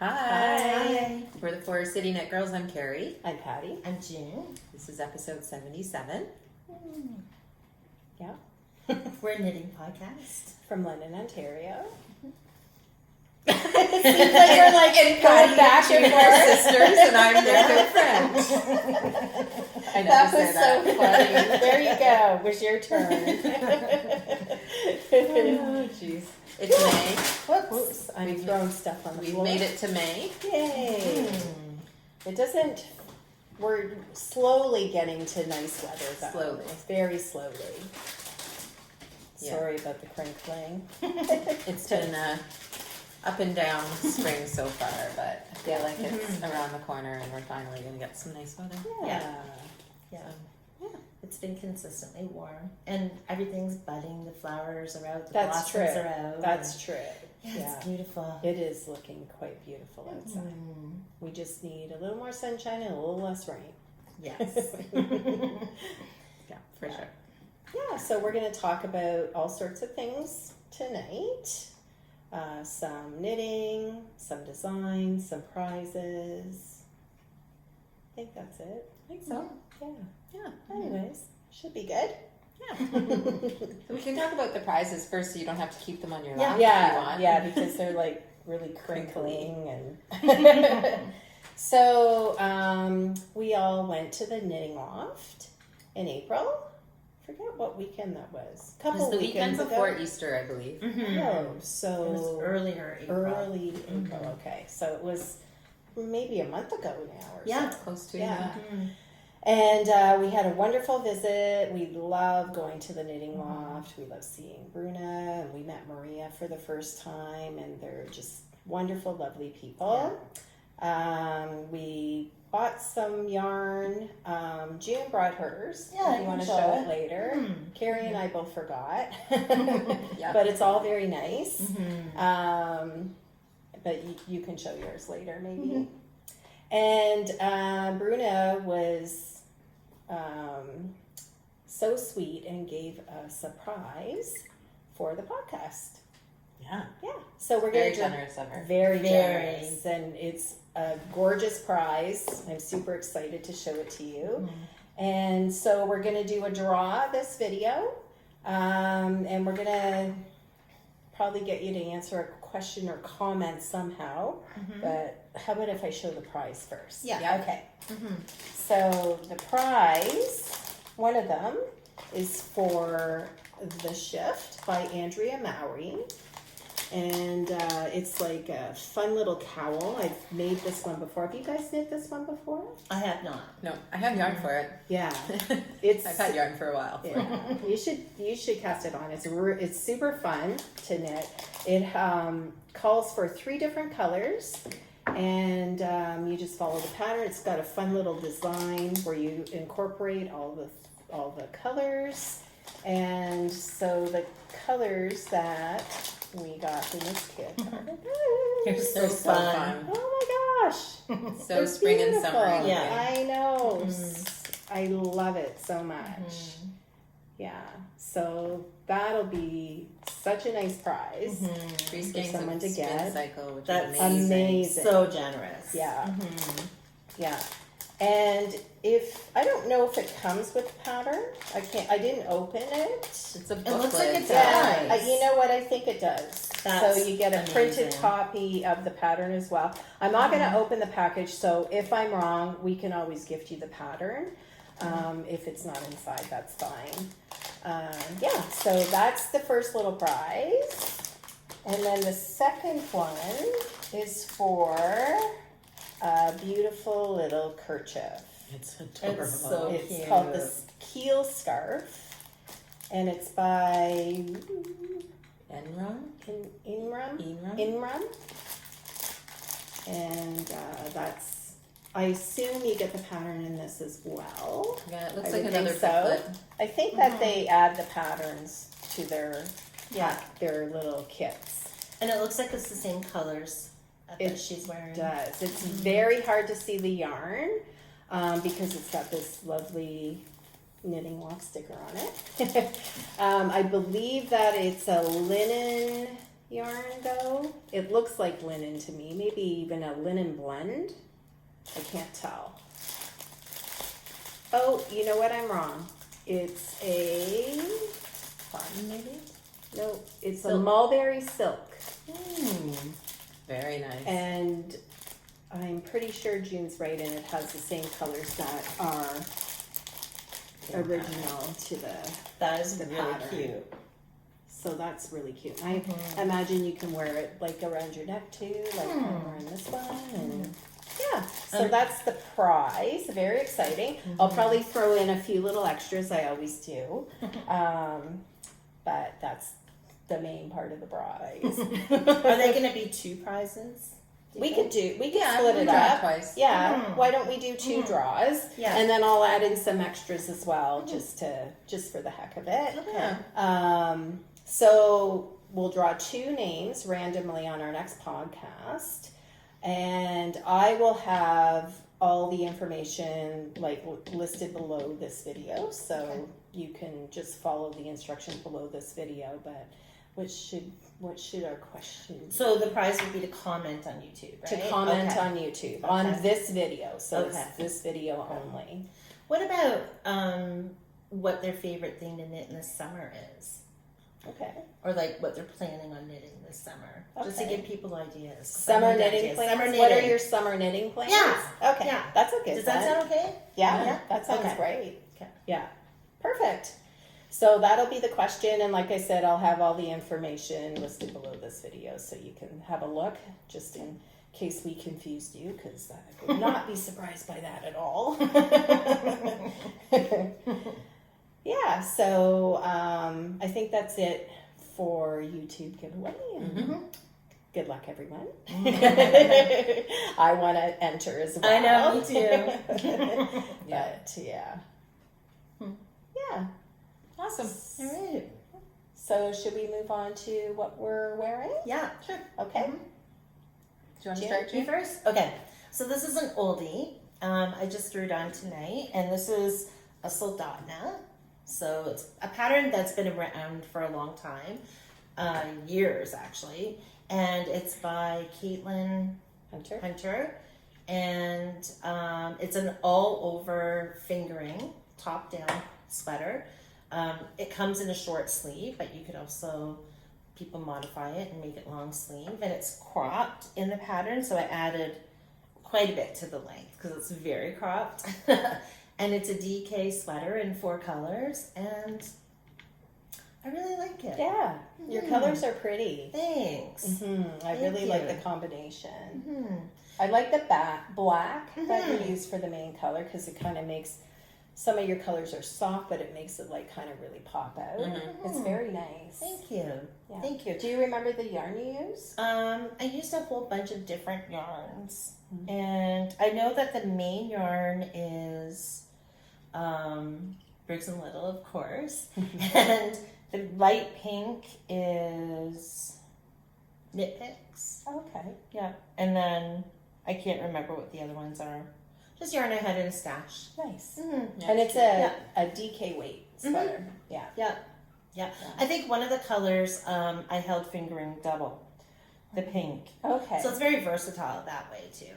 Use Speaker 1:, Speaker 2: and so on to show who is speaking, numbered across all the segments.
Speaker 1: Hi. We're the Four City Knit Girls. I'm Karri.
Speaker 2: I'm Patty.
Speaker 3: I'm June.
Speaker 1: This is episode 77.
Speaker 2: Yeah.
Speaker 3: We're a knitting podcast.
Speaker 2: From London, Ontario.
Speaker 1: It seems like we're like going back and forth sisters, and I'm their good friend. I know
Speaker 2: That was so funny. There you go. It was your turn.
Speaker 1: Oh, jeez. It's May.
Speaker 2: Whoops. I'm throwing stuff on the floor.
Speaker 1: We've made it to May.
Speaker 2: Yay. It doesn't... We're slowly getting to nice weather, though.
Speaker 1: Slowly.
Speaker 2: Very slowly.
Speaker 1: Yeah.
Speaker 2: Sorry about the crinkling.
Speaker 1: It's been up and down spring so far, but I feel like it's around the corner and we're finally going to get some nice weather.
Speaker 2: Yeah.
Speaker 3: It's been consistently warm, and everything's budding. The flowers are out. The
Speaker 2: That's true.
Speaker 3: blossoms are out.
Speaker 2: That's true.
Speaker 3: Yeah, it's beautiful.
Speaker 2: It is looking quite beautiful outside. We just need a little more sunshine and a little less rain.
Speaker 3: Yes.
Speaker 1: Yeah, for sure.
Speaker 2: Yeah, so we're going to talk about all sorts of things tonight. Some knitting, some design, some prizes. I think that's it.
Speaker 1: I think so.
Speaker 2: Yeah. Anyways, should be good.
Speaker 1: Yeah. We can talk about the prizes first so you don't have to keep them on your lap if you want.
Speaker 2: Yeah, because they're like really crinkling and so we all went to the Knitting Loft in April. Forget what weekend that was.
Speaker 1: It was the weekend before Easter, I believe.
Speaker 2: Oh, so
Speaker 3: it was earlier April.
Speaker 2: Early April, okay. So it was maybe a month ago now or
Speaker 3: Yeah,
Speaker 2: so.
Speaker 1: Close to
Speaker 2: Yeah. And we had a wonderful visit. We love going to the Knitting Loft. We love seeing Bruna, and we met Maria for the first time, and they're just wonderful, lovely people. We bought some yarn. June brought hers.
Speaker 3: Yeah,
Speaker 2: if you want to show it later. Karri and I both forgot. But it's all very nice. But you can show yours later, maybe. And Bruna was so sweet and gave a surprise for the podcast.
Speaker 1: Yeah.
Speaker 2: So we're
Speaker 1: Very
Speaker 2: going to
Speaker 1: generous of her.
Speaker 2: Very generous, and it's a gorgeous prize. I'm super excited to show it to you. And so we're going to do a draw this video, and we're going to probably get you to answer a question or comment somehow. But how about if I show the prize first?
Speaker 3: Yeah.
Speaker 2: Okay. So the prize, one of them, is for The Shift by Andrea Mowry. And it's like a fun little cowl. I've made this one before. Have you guys knit this one before?
Speaker 3: I have not.
Speaker 1: No, I have yarn for it.
Speaker 2: Yeah.
Speaker 1: I've had yarn for a while.
Speaker 2: Yeah. You should cast it on. It's super fun to knit. It calls for 3 different colors, and you just follow the pattern. It's got a fun little design where you incorporate all the colors, and so the colors that we got in this kit are
Speaker 3: They're so fun.
Speaker 2: oh my gosh,
Speaker 1: So
Speaker 2: they're
Speaker 1: spring and
Speaker 2: beautiful.
Speaker 1: summer.
Speaker 3: Yeah.
Speaker 2: I know. I love it so much. Yeah, so that'll be such a nice prize.
Speaker 1: 3
Speaker 2: For
Speaker 1: skeins
Speaker 2: someone
Speaker 1: of
Speaker 2: to
Speaker 1: spin
Speaker 2: get.
Speaker 1: cycle, which
Speaker 3: That's
Speaker 1: is amazing.
Speaker 3: So generous.
Speaker 2: Yeah. Yeah. And I don't know if it comes with a pattern. I didn't open it.
Speaker 1: It's a booklet.
Speaker 3: It looks like it
Speaker 2: Yeah,
Speaker 3: does.
Speaker 2: you know what? I think it does.
Speaker 3: That's
Speaker 2: so you get a printed
Speaker 3: amazing.
Speaker 2: copy of the pattern as well. I'm not going to open the package, so if I'm wrong, we can always gift you the pattern. If it's not inside, that's fine. So that's the first little prize. And then the second one is for a beautiful little kerchief.
Speaker 1: It's adorable.
Speaker 3: It's so
Speaker 2: It's
Speaker 3: cute.
Speaker 2: called the Keel Scarf, and it's by Inram. And I assume you get the pattern in this as well.
Speaker 1: Yeah, it looks
Speaker 2: I
Speaker 1: like
Speaker 2: would
Speaker 1: another
Speaker 2: think so.
Speaker 1: booklet.
Speaker 2: I think that they add the patterns to their little kits.
Speaker 3: And it looks like it's the same colors that she's wearing.
Speaker 2: It does. It's very hard to see the yarn because it's got this lovely Knitting Loft sticker on it. I believe that it's a linen yarn though. It looks like linen to me, maybe even a linen blend. I can't tell. Oh, you know what? I'm wrong. It's a
Speaker 3: Cotton, maybe?
Speaker 2: no. It's a
Speaker 3: Silk.
Speaker 2: mulberry silk,
Speaker 1: Very nice.
Speaker 2: and I'm pretty sure June's right, and it has the same colors that are original to the.
Speaker 3: That is
Speaker 2: The
Speaker 3: really
Speaker 2: pattern.
Speaker 3: cute.
Speaker 2: So that's really cute. I imagine you can wear it like around your neck too, like I'm wearing this one, and yeah. So that's the prize. Very exciting. I'll probably throw in a few little extras. I always do, but that's the main part of the prize.
Speaker 3: Are they going to be 2 prizes?
Speaker 2: We could split
Speaker 1: we
Speaker 2: it
Speaker 1: draw
Speaker 2: up.
Speaker 1: twice.
Speaker 2: Yeah. Why don't we do 2 draws?
Speaker 3: Yeah.
Speaker 2: And then I'll add in some extras as well, just for the heck of it.
Speaker 3: Okay.
Speaker 2: So we'll draw 2 names randomly on our next podcast, and I will have all the information like listed below this video, so you can just follow the instructions below this video. But what should our question be?
Speaker 3: So the prize would be to comment on YouTube, right?
Speaker 2: To comment
Speaker 3: Okay.
Speaker 2: on YouTube on this video, so
Speaker 3: Okay.
Speaker 2: it's this video only.
Speaker 3: What about what their favorite thing to knit in the summer is?
Speaker 2: Okay.
Speaker 3: Or like what they're planning on knitting this summer. Just to
Speaker 2: Okay.
Speaker 3: give people ideas.
Speaker 2: Summer
Speaker 3: Ideas.
Speaker 2: knitting plans.
Speaker 3: Summer
Speaker 2: What are
Speaker 3: knitting.
Speaker 2: your summer knitting plans?
Speaker 3: Yeah.
Speaker 2: Okay.
Speaker 3: Yeah.
Speaker 2: That's a good
Speaker 3: Does that
Speaker 2: one.
Speaker 3: sound okay?
Speaker 2: Yeah,
Speaker 3: Yeah.
Speaker 2: that sounds
Speaker 3: Okay.
Speaker 2: great.
Speaker 3: Okay.
Speaker 2: Yeah, perfect. So that'll be the question, and like I said, I'll have all the information listed below this video so you can have a look, just in case we confused you, because I would not be surprised by that at all. Yeah, so I think that's it for YouTube giveaway. And good luck, everyone. I want to enter as well.
Speaker 3: I know, me too.
Speaker 2: But yeah. Yeah.
Speaker 1: Awesome.
Speaker 3: All right.
Speaker 2: So should we move on to what we're wearing?
Speaker 3: Yeah, sure.
Speaker 2: Okay.
Speaker 1: Do you want to
Speaker 2: Jan,
Speaker 1: start,
Speaker 3: You
Speaker 1: June?
Speaker 3: first? Okay. So this is an oldie. I just threw it on tonight, and this is a sultna. So it's a pattern that's been around for a long time, years actually, and it's by Caitlin Hunter, and it's an all-over fingering, top-down sweater. It comes in a short sleeve, but you could also people modify it and make it long sleeve, and it's cropped in the pattern, so I added quite a bit to the length because it's very cropped. And it's a DK sweater in 4 colors, and I really like it.
Speaker 2: Yeah. Your colors are pretty.
Speaker 3: Thanks.
Speaker 2: I
Speaker 3: Thank
Speaker 2: really like
Speaker 3: you.
Speaker 2: the combination. I like the black that you use for the main color because it kind of makes some of your colors are soft, but it makes it like kind of really pop out. It's very nice.
Speaker 3: Thank you.
Speaker 2: Yeah.
Speaker 3: Thank you.
Speaker 2: Do you remember the yarn you used?
Speaker 3: I used a whole bunch of different yarns, and I know that the main yarn is Briggs and Little, of course, and the light pink is Knit Picks.
Speaker 2: Okay.
Speaker 3: Yeah, and then I can't remember what the other ones are. Just yarn I had in a stash.
Speaker 2: Nice.
Speaker 3: Mm-hmm.
Speaker 2: And it's a DK weight sweater. Yeah.
Speaker 3: Yeah. I think one of the colors I held fingering double, the pink.
Speaker 2: Okay.
Speaker 3: So it's very versatile that way too.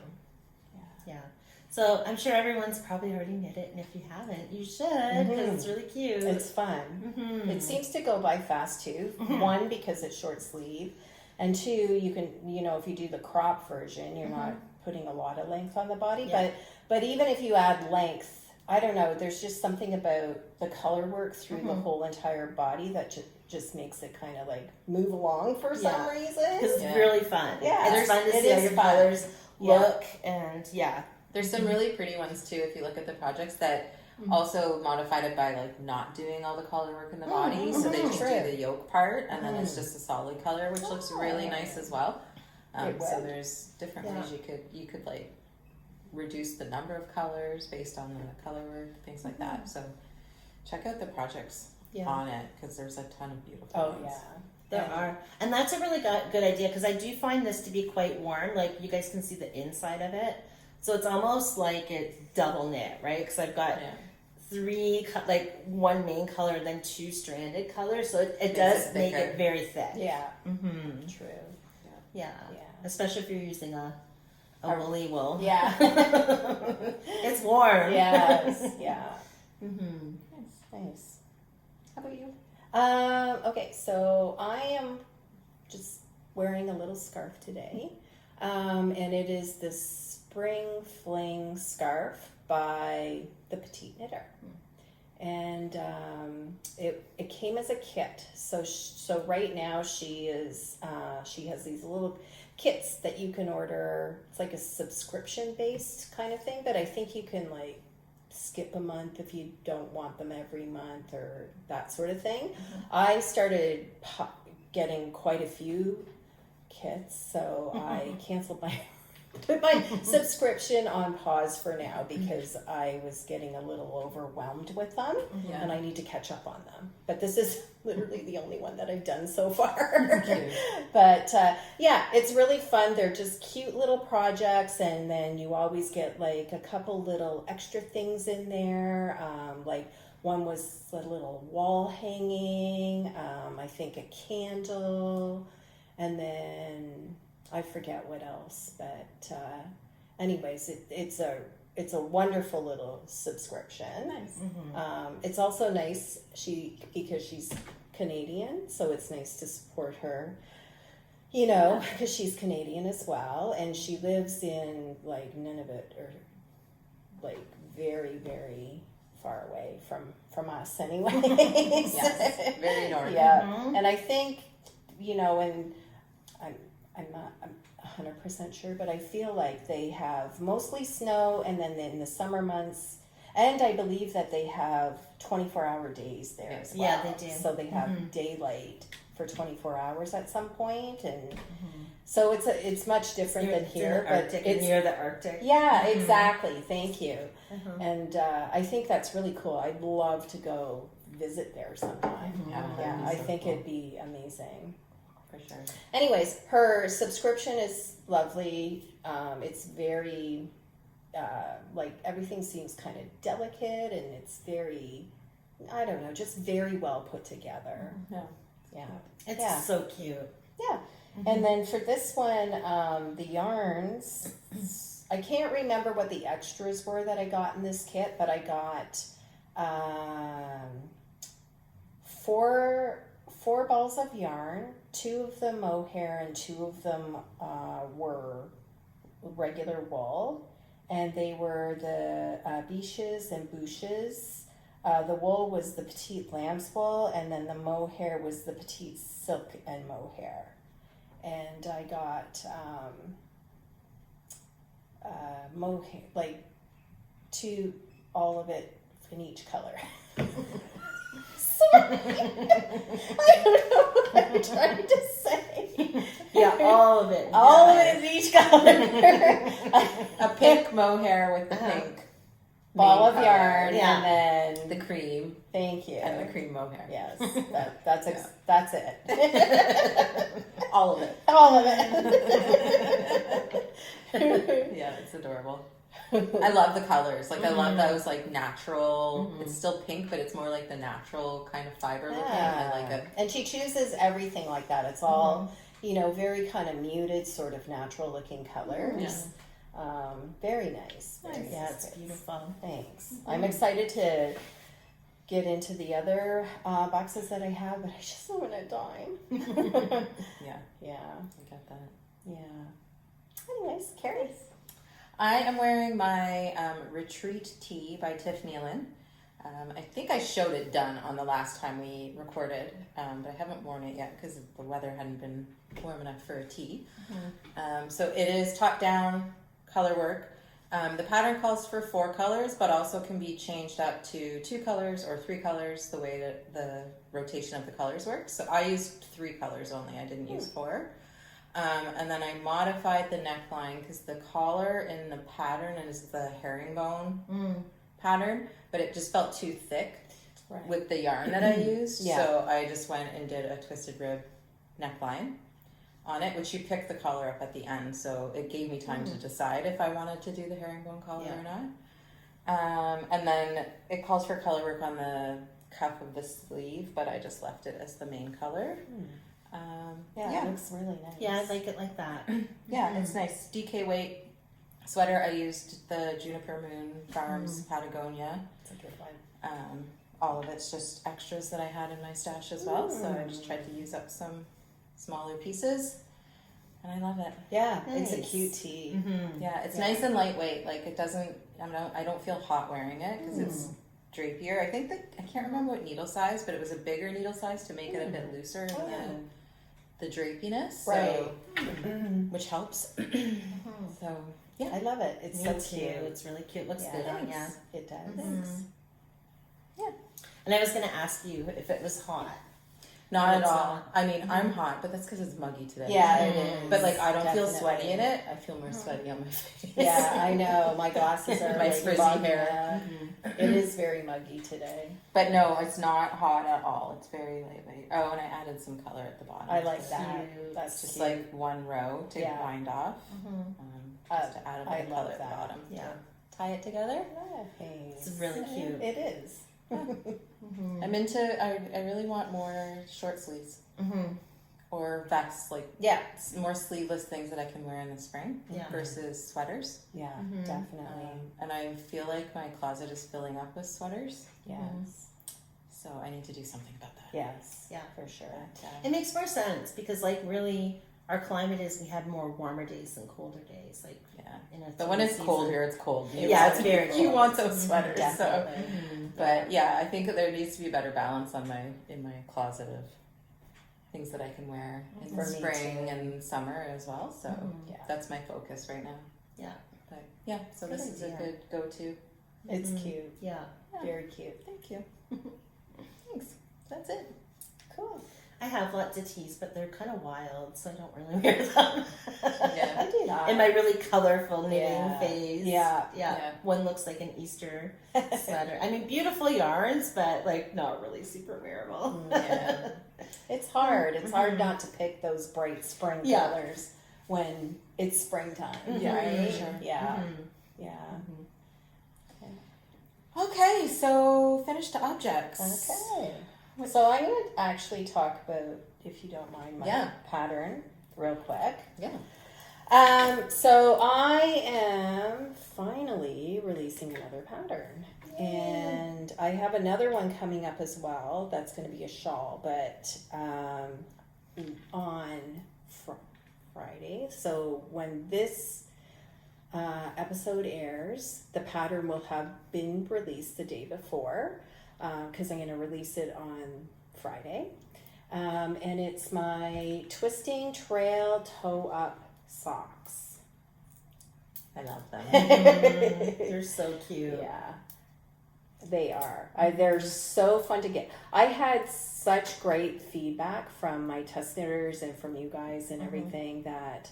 Speaker 3: Yeah. So I'm sure everyone's probably already knit it, and if you haven't, you should because it's really cute.
Speaker 2: It's fun. It seems to go by fast too. One, because it's short sleeve, and 2, you can, if you do the crop version, you're not putting a lot of length on the body.
Speaker 3: Yeah.
Speaker 2: But even if you add length, I don't know. There's just something about the color work through the whole entire body that just makes it kind of like move along for some reason.
Speaker 3: Because it's really fun.
Speaker 2: Yeah,
Speaker 3: It's fun to
Speaker 2: it
Speaker 3: see how
Speaker 2: is
Speaker 3: your
Speaker 2: fun.
Speaker 3: colors look, and
Speaker 1: There's some really pretty ones too if you look at the projects that also modified it by like not doing all the color work in the body. So they just do the yoke part and then it's just a solid color, which looks really nice as well. So there's different ways you could like reduce the number of colors based on the color work, things like that. So check out the projects on it because there's a ton of beautiful ones.
Speaker 3: There are. And that's a really good idea because I do find this to be quite warm. Like you guys can see the inside of it. So it's almost like it's double knit, right? Because I've got like one main color, then 2 stranded colors. So it
Speaker 1: Makes
Speaker 3: does
Speaker 1: it
Speaker 3: make
Speaker 1: thicker.
Speaker 3: it very thick.
Speaker 2: Yeah,
Speaker 3: Mm-hmm.
Speaker 2: true.
Speaker 3: Yeah.
Speaker 2: Yeah.
Speaker 3: Especially if you're using a woolly wool.
Speaker 2: Yeah.
Speaker 3: It's warm.
Speaker 2: Yes. Yeah.
Speaker 3: Mm-hmm.
Speaker 2: Nice.
Speaker 1: How about you?
Speaker 2: Okay, so I am just wearing a little scarf today, and it is the Spring Fling scarf by the Petite Knitter, and it came as a kit. So right now she has these little kits that you can order. It's like a subscription based kind of thing, but I think you can like skip a month if you don't want them every month or that sort of thing. I started getting quite a few kits, so I canceled put my subscription on pause for now because I was getting a little overwhelmed with them
Speaker 1: Yeah.
Speaker 2: and I need to catch up on them. But this is literally the only one that I've done so far. But yeah, it's really fun. They're just cute little projects, and then you always get like a couple little extra things in there. Like one was a little wall hanging, I think a candle, and then I forget what else, but anyways, it's a wonderful little subscription.
Speaker 1: Nice.
Speaker 2: It's also nice because she's Canadian, so it's nice to support her, because she's Canadian as well, and she lives in like Nunavut, or like very, very far away from us anyways.
Speaker 1: Yes, very north.
Speaker 2: Yeah, and I think, and I'm not 100% sure, but I feel like they have mostly snow, and then in the summer months, and I believe that they have 24-hour days there as well.
Speaker 3: Yeah, they do.
Speaker 2: So they have daylight for 24 hours at some point, and so it's much different than here.
Speaker 3: But Arctic,
Speaker 2: it's
Speaker 3: near the Arctic.
Speaker 2: Yeah, exactly. Thank you. And I think that's really cool. I'd love to go visit there sometime.
Speaker 1: Yeah,
Speaker 2: Yeah,
Speaker 1: that'd be
Speaker 2: I
Speaker 1: so
Speaker 2: think
Speaker 1: cool.
Speaker 2: it'd be amazing.
Speaker 1: For sure.
Speaker 2: Anyways, her subscription is lovely. It's very, like everything seems kind of delicate, and it's very, I don't know, just very well put together.
Speaker 1: Yeah.
Speaker 2: Yeah.
Speaker 3: It's so cute.
Speaker 2: Yeah. And then for this one, the yarns, I can't remember what the extras were that I got in this kit, but I got four balls of yarn. 2 of them mohair and 2 of them were regular wool, and they were the biches and bouches. The wool was the petite lamb's wool, and then the mohair was the petite silk and mohair. And I got mohair, like all of it in each color. Sorry. I don't know what I'm trying to say.
Speaker 3: Yeah, all of it.
Speaker 2: All of it is each color.
Speaker 1: A pink mohair with the pink
Speaker 2: Ball
Speaker 1: main
Speaker 2: of
Speaker 1: color.
Speaker 2: yarn,
Speaker 3: Yeah.
Speaker 2: and then
Speaker 1: The cream
Speaker 2: thank you.
Speaker 1: and the cream mohair.
Speaker 2: Yes, that's it.
Speaker 1: All of it.
Speaker 2: All of it.
Speaker 1: Yeah, it's adorable. I love the colors. Like I love those like natural. It's still pink, but it's more like the natural kind of fiber looking. I like it.
Speaker 2: And she chooses everything like that. It's all, very kind of muted, sort of natural looking colors. Very nice. Very
Speaker 3: Yeah,
Speaker 2: nice.
Speaker 3: it's beautiful.
Speaker 2: Thanks. I'm excited to get into the other boxes that I have, but I just don't want a dime.
Speaker 1: Yeah,
Speaker 2: Yeah.
Speaker 1: I get that.
Speaker 2: Yeah. Anyways, Karri.
Speaker 1: I am wearing my Retreat Tee by Tiff Nealon. I think I showed it done on the last time we recorded, but I haven't worn it yet because the weather hadn't been warm enough for a tee. So it is top-down color work. The pattern calls for 4 colors, but also can be changed up to 2 colors or 3 colors, the way that the rotation of the colors works. So I used 3 colors only. I didn't use 4. And then I modified the neckline because the collar in the pattern is the herringbone pattern, but it just felt too thick with the yarn that I used.
Speaker 2: Yeah.
Speaker 1: So I just went and did a twisted rib neckline on it, which you pick the collar up at the end. So it gave me time to decide if I wanted to do the herringbone collar or not. And then it calls for color work on the cuff of the sleeve, but I just left it as the main color.
Speaker 2: Yeah, it looks really nice.
Speaker 3: Yeah, I like it like that.
Speaker 1: Yeah, it's nice. DK weight sweater. I used the Juniper Moon Farms Patagonia.
Speaker 2: It's a good one.
Speaker 1: All of it's just extras that I had in my stash as well, so I just tried to use up some smaller pieces, and I love it.
Speaker 2: Yeah, it's a
Speaker 3: Nice.
Speaker 2: cute tee.
Speaker 1: Yeah, it's nice and lightweight. Like it doesn't. I don't feel hot wearing it because it's drapier. I think that I can't remember what needle size, but it was a bigger needle size to make it a bit looser in the drapiness,
Speaker 2: Right.
Speaker 1: so, which helps. So yeah,
Speaker 2: I love it. It's
Speaker 3: Me
Speaker 2: so
Speaker 3: too.
Speaker 2: cute.
Speaker 3: It's really cute. Looks
Speaker 2: Yeah,
Speaker 3: good on
Speaker 2: thanks.
Speaker 3: ya.
Speaker 2: It does.
Speaker 3: Mhm.
Speaker 1: Yeah.
Speaker 3: And I was gonna ask you if it was hot.
Speaker 1: not at
Speaker 3: It's
Speaker 1: all.
Speaker 3: not.
Speaker 1: I mean, I'm hot, but that's because it's muggy today.
Speaker 2: Yeah, it is.
Speaker 1: But like, I don't feel
Speaker 2: Definitely.
Speaker 1: sweaty in it. I feel more sweaty on my face.
Speaker 2: Yeah, I know. My glasses are
Speaker 1: My
Speaker 2: like
Speaker 1: frizzy
Speaker 2: bugging
Speaker 1: hair.
Speaker 2: up. It is very muggy today.
Speaker 1: But no, it's not hot at all. It's very lightweight. Oh, and I added some color at the bottom.
Speaker 2: I like that.
Speaker 3: Cute.
Speaker 2: That's
Speaker 1: Just
Speaker 2: cute.
Speaker 1: like one row to
Speaker 2: Yeah.
Speaker 1: wind off. Just to add a bit
Speaker 2: I
Speaker 1: of
Speaker 2: love
Speaker 1: color at the
Speaker 2: that.
Speaker 1: bottom.
Speaker 3: Yeah.
Speaker 1: To tie it together.
Speaker 3: It's really cute.
Speaker 2: It is.
Speaker 1: I'm into. I really want more short sleeves or vests, like
Speaker 2: Yeah.
Speaker 1: more sleeveless things that I can wear in the spring
Speaker 3: Yeah.
Speaker 1: versus sweaters.
Speaker 2: Yeah, definitely.
Speaker 1: And I feel like my closet is filling up with sweaters,
Speaker 2: Yes.
Speaker 1: so I need to do something about that.
Speaker 2: Yes.
Speaker 3: Yeah.
Speaker 2: For sure.
Speaker 3: It makes more sense because, like, really, our climate is we have more warmer days than colder days. Like,
Speaker 1: Yeah.
Speaker 3: in a
Speaker 1: But when it's
Speaker 3: season.
Speaker 1: cold here, it's cold.
Speaker 3: Yeah, it's very
Speaker 1: You
Speaker 3: cold.
Speaker 1: want those sweaters, so.
Speaker 2: Definitely.
Speaker 1: But yeah, I think that there needs to be better balance on in my closet of things that I can wear in
Speaker 2: For
Speaker 1: the
Speaker 2: me
Speaker 1: spring
Speaker 2: too.
Speaker 1: and summer as well. So
Speaker 2: Yeah.
Speaker 1: that's my focus right now.
Speaker 3: Yeah.
Speaker 1: But yeah, so
Speaker 3: Good
Speaker 1: this is a
Speaker 3: idea.
Speaker 1: good go-to.
Speaker 2: It's cute.
Speaker 3: Yeah.
Speaker 2: Very cute.
Speaker 1: Thank you. Thanks. That's it.
Speaker 2: Cool.
Speaker 3: I have lots of tees, but they're kind of wild, so I don't really wear them.
Speaker 1: Yeah.
Speaker 2: I do that.
Speaker 3: In my really colorful knitting
Speaker 2: Yeah.
Speaker 3: phase.
Speaker 2: Yeah.
Speaker 1: Yeah.
Speaker 3: One looks like an Easter sweater. I mean, beautiful yarns, but like not really super wearable.
Speaker 1: Yeah.
Speaker 2: It's hard. It's hard not to pick those bright spring
Speaker 3: Yeah.
Speaker 2: colors when it's springtime.
Speaker 1: Yeah,
Speaker 2: right?
Speaker 1: for sure.
Speaker 2: Yeah.
Speaker 3: Mhm.
Speaker 2: Yeah.
Speaker 1: Okay, so finished to objects.
Speaker 2: Okay. So I'm going to actually talk about, if you don't mind, my
Speaker 1: Yeah.
Speaker 2: pattern real quick.
Speaker 1: Yeah.
Speaker 2: So I am finally releasing another pattern. And I have another one coming up as well. That's going to be a shawl, but on Friday. So when this episode airs, the pattern will have been released the day before, because I'm going to release it on Friday. And it's my Twisting Trail Toe Up socks.
Speaker 1: I love them.
Speaker 3: They're so cute.
Speaker 2: Yeah, they are. They're so fun to get. I had such great feedback from my test knitters and from you guys and everything that,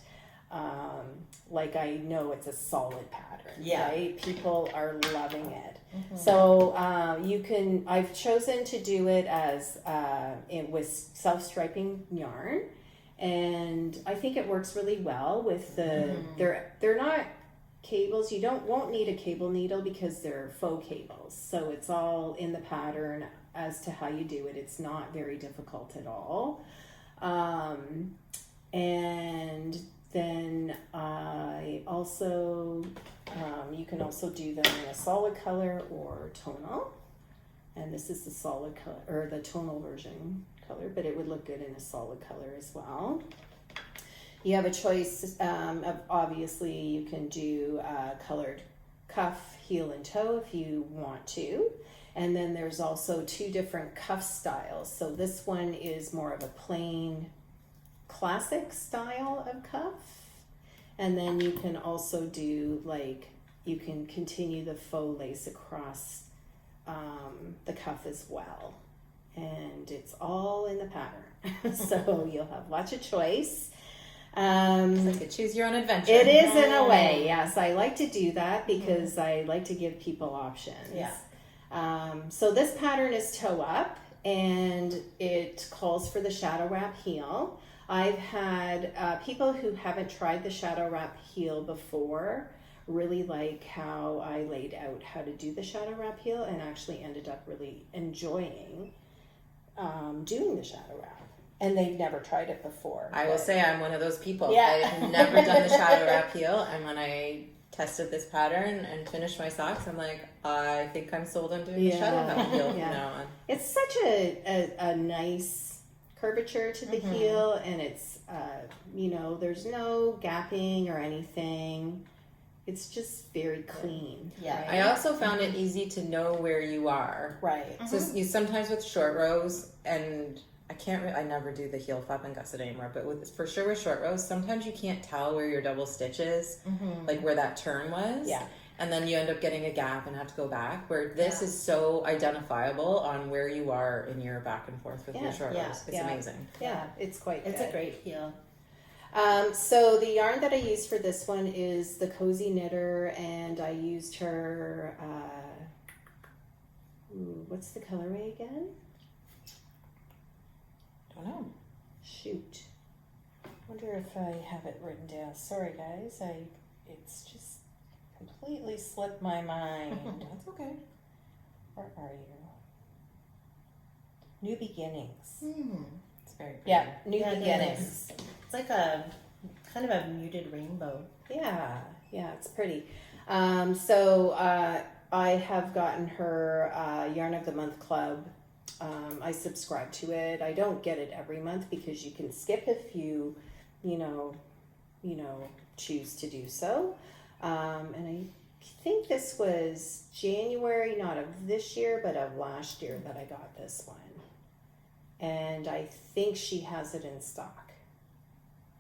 Speaker 2: like, I know it's a solid pattern.
Speaker 3: Yeah.
Speaker 2: Right? People are loving it. So I've chosen to do it as with self-striping yarn, and I think it works really well with the. They're not cables. You won't need a cable needle because they're faux cables. So it's all in the pattern as to how you do it. It's not very difficult at all. And then I also, you can also do them in a solid color or tonal. And this is the solid color, or the tonal version color, but it would look good in a solid color as well. You have a choice of, obviously, you can do colored cuff, heel, and toe if you want to. And then there's also two different cuff styles. So this one is more of a plain classic style of cuff. And then you can also do, like, you can continue the faux lace across the cuff as well. And it's all in the pattern. So you'll have lots of choice.
Speaker 1: It's like a choose your own adventure.
Speaker 2: It is in a way, yes. I like to do that because I like to give people options.
Speaker 3: Yeah.
Speaker 2: So this pattern is toe up, and it calls for the shadow wrap heel. I've had people who haven't tried the shadow wrap heel before really like how I laid out how to do the shadow wrap heel, and actually ended up really enjoying doing the shadow wrap. And they've never tried it before.
Speaker 1: I will say I'm one of those people.
Speaker 2: Yeah.
Speaker 1: I've never done the shadow wrap heel, and when I tested this pattern and finished my socks, I'm like, I think I'm sold on doing the shadow wrap heel from now on.
Speaker 2: It's such a nice curvature to the heel, and it's there's no gapping or anything. It's just very clean.
Speaker 3: Yeah.
Speaker 2: Right?
Speaker 1: I also found it easy to know where you are.
Speaker 2: Right.
Speaker 1: So you sometimes with short rows, and I never do the heel flap and gusset anymore, but for sure with short rows, sometimes you can't tell where your double stitch is, like where that turn was.
Speaker 2: Yeah.
Speaker 1: And then you end up getting a gap and have to go back, where this is so identifiable on where you are in your back and forth with your short rows. It's amazing.
Speaker 2: Yeah, it's quite
Speaker 3: It's
Speaker 2: good.
Speaker 3: a great heel.
Speaker 2: So the yarn that I used for this one is the Cozy Knitter, and I used her, what's the colorway again?
Speaker 1: Don't know.
Speaker 2: Shoot. Wonder if I have it written down. Sorry guys, it's just completely slipped my mind.
Speaker 1: That's okay.
Speaker 2: Where are you? New Beginnings.
Speaker 1: It's very pretty.
Speaker 2: Yeah, New
Speaker 3: Yeah, it
Speaker 2: Beginnings.
Speaker 3: It's like a kind of a muted rainbow.
Speaker 2: Yeah, it's pretty. So I have gotten her Yarn of the Month Club. I subscribe to it. I don't get it every month because you can skip if you choose to do so. And I think this was January, not of this year, but of last year that I got this one. And I think she has it in stock.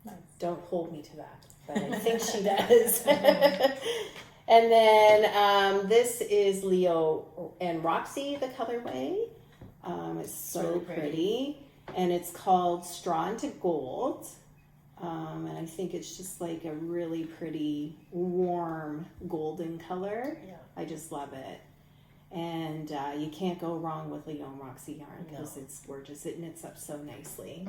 Speaker 1: Nice.
Speaker 2: Don't hold me to that, but I think she does. And then this is Leo and Roxy, the colorway. It's so
Speaker 3: Really
Speaker 2: pretty. And it's called Straw into Gold. And I think it's just like a really pretty warm golden color.
Speaker 3: Yeah.
Speaker 2: I just love it. And you can't go wrong with Leo and Roxy yarn because it's gorgeous. It knits up so nicely.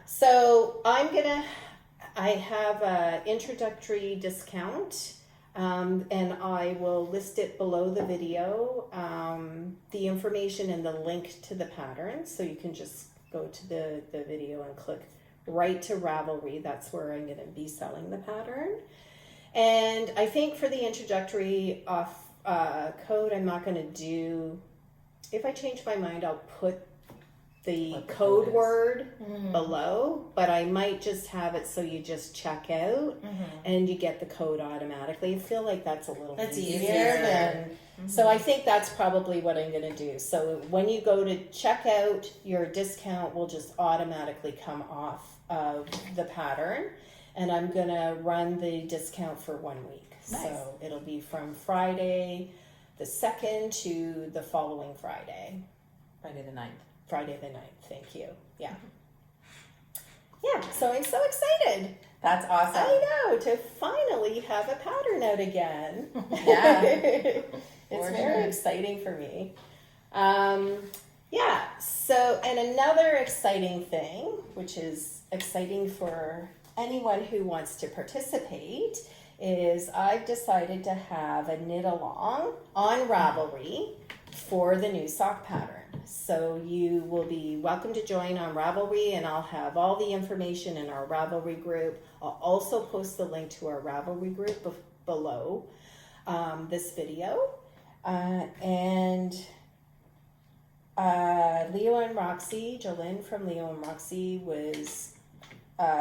Speaker 2: So I have an introductory discount, and I will list it below the video, the information and the link to the pattern, so you can just go to the video and click right to Ravelry. That's where I'm going to be selling the pattern. And I think for the introductory code, I'm not going to do, if I change my mind, I'll put the code word below, but I might just have it so you just check out and you get the code automatically. I feel like that's a little easier than, so I think that's probably what I'm going to do. So when you go to check out, your discount will just automatically come off of the pattern, and I'm going to run the discount for 1 week.
Speaker 1: Nice.
Speaker 2: So it'll be from Friday the 2nd to the following Friday.
Speaker 1: Friday the 9th.
Speaker 2: Friday the 9th, thank you. Yeah, so I'm so excited.
Speaker 1: That's awesome.
Speaker 2: I know, to finally have a pattern out again.
Speaker 1: Yeah.
Speaker 2: It's very exciting for me. So, and another exciting thing, which is exciting for anyone who wants to participate, is I've decided to have a knit along on Ravelry for the new sock pattern. So you will be welcome to join on Ravelry, and I'll have all the information in our Ravelry group. I'll also post the link to our Ravelry group below this video. Leo and Roxy, Jolene from Leo and Roxy was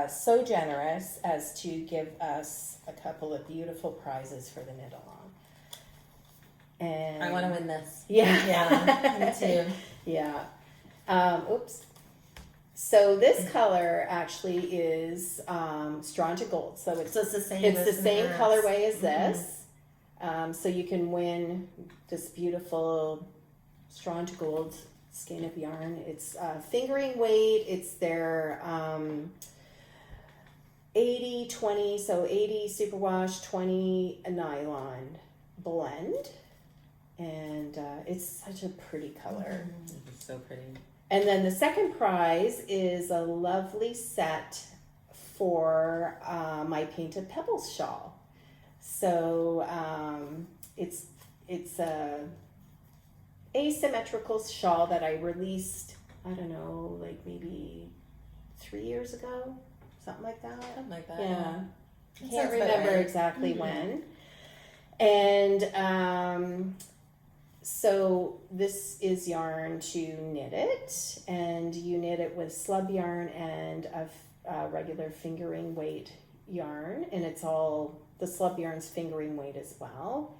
Speaker 2: so generous as to give us a couple of beautiful prizes for the knit along. And
Speaker 1: I want to win this.
Speaker 2: Yeah,
Speaker 3: Me too.
Speaker 2: Yeah. Oops. So this color actually is Straw into Gold. So it's
Speaker 3: the same.
Speaker 2: it's the same colorway as this. So you can win this beautiful Straw into Gold skein of yarn. It's fingering weight. It's their 80-20, so 80 superwash, 20 nylon blend. And it's such a pretty color.
Speaker 1: It's so pretty.
Speaker 2: And then the second prize is a lovely set for my Painted Pebbles shawl. So it's a asymmetrical shawl that I released, I don't know, like maybe 3 years ago, something like that.
Speaker 1: Something like that.
Speaker 2: Yeah.
Speaker 1: That
Speaker 2: Can't
Speaker 1: sounds about
Speaker 2: remember
Speaker 1: right.
Speaker 2: exactly when. And so this is yarn to knit it, and you knit it with slub yarn and a regular fingering weight yarn, and it's all the slub yarn's fingering weight as well.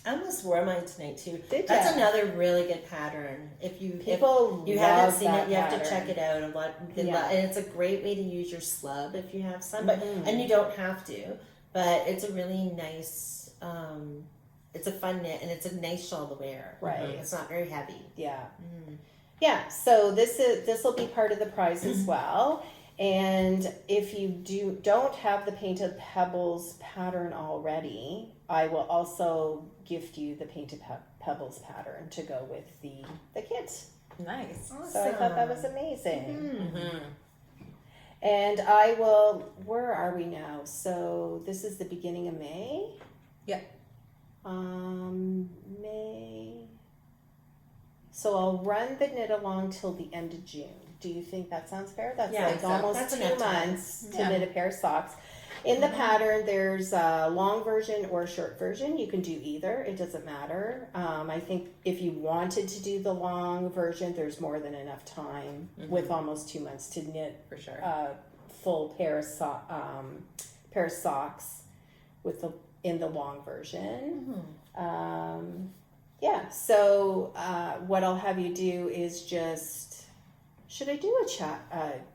Speaker 3: I almost wore mine tonight too.
Speaker 2: Did
Speaker 3: That's
Speaker 2: ya?
Speaker 3: another really good pattern. If you
Speaker 2: People
Speaker 3: you
Speaker 2: love
Speaker 3: haven't seen
Speaker 2: that
Speaker 3: it, you have to
Speaker 2: pattern.
Speaker 3: check it out a lot.
Speaker 2: Yeah.
Speaker 3: And it's a great way to use your slub if you have some, but
Speaker 2: Mhm.
Speaker 3: and you don't have to. But it's a really nice. It's a fun knit, and it's a nice shawl to wear.
Speaker 2: Right.
Speaker 3: It's not very heavy.
Speaker 2: Yeah. Yeah, so this will be part of the prize as well. And if you don't have the Painted Pebbles pattern already, I will also gift you the Painted Pebbles pattern to go with the kit.
Speaker 1: Nice.
Speaker 2: So I thought that was amazing.
Speaker 1: Mm-hmm.
Speaker 2: And I will, where are we now? So this is the beginning of May?
Speaker 1: Yeah.
Speaker 2: May. So I'll run the knit along till the end of June. Do you think that sounds fair? That's
Speaker 3: Yeah,
Speaker 2: like
Speaker 1: so.
Speaker 2: almost
Speaker 3: That's
Speaker 2: 2
Speaker 3: enough time.
Speaker 2: months to
Speaker 1: Yeah.
Speaker 2: knit a pair of socks. In the pattern, there's a long version or a short version. You can do either. It doesn't matter. I think if you wanted to do the long version, there's more than enough time with almost 2 months to knit
Speaker 1: For sure.
Speaker 2: a full pair of socks with in the long version. Yeah. So what I'll have you do is just, should I do a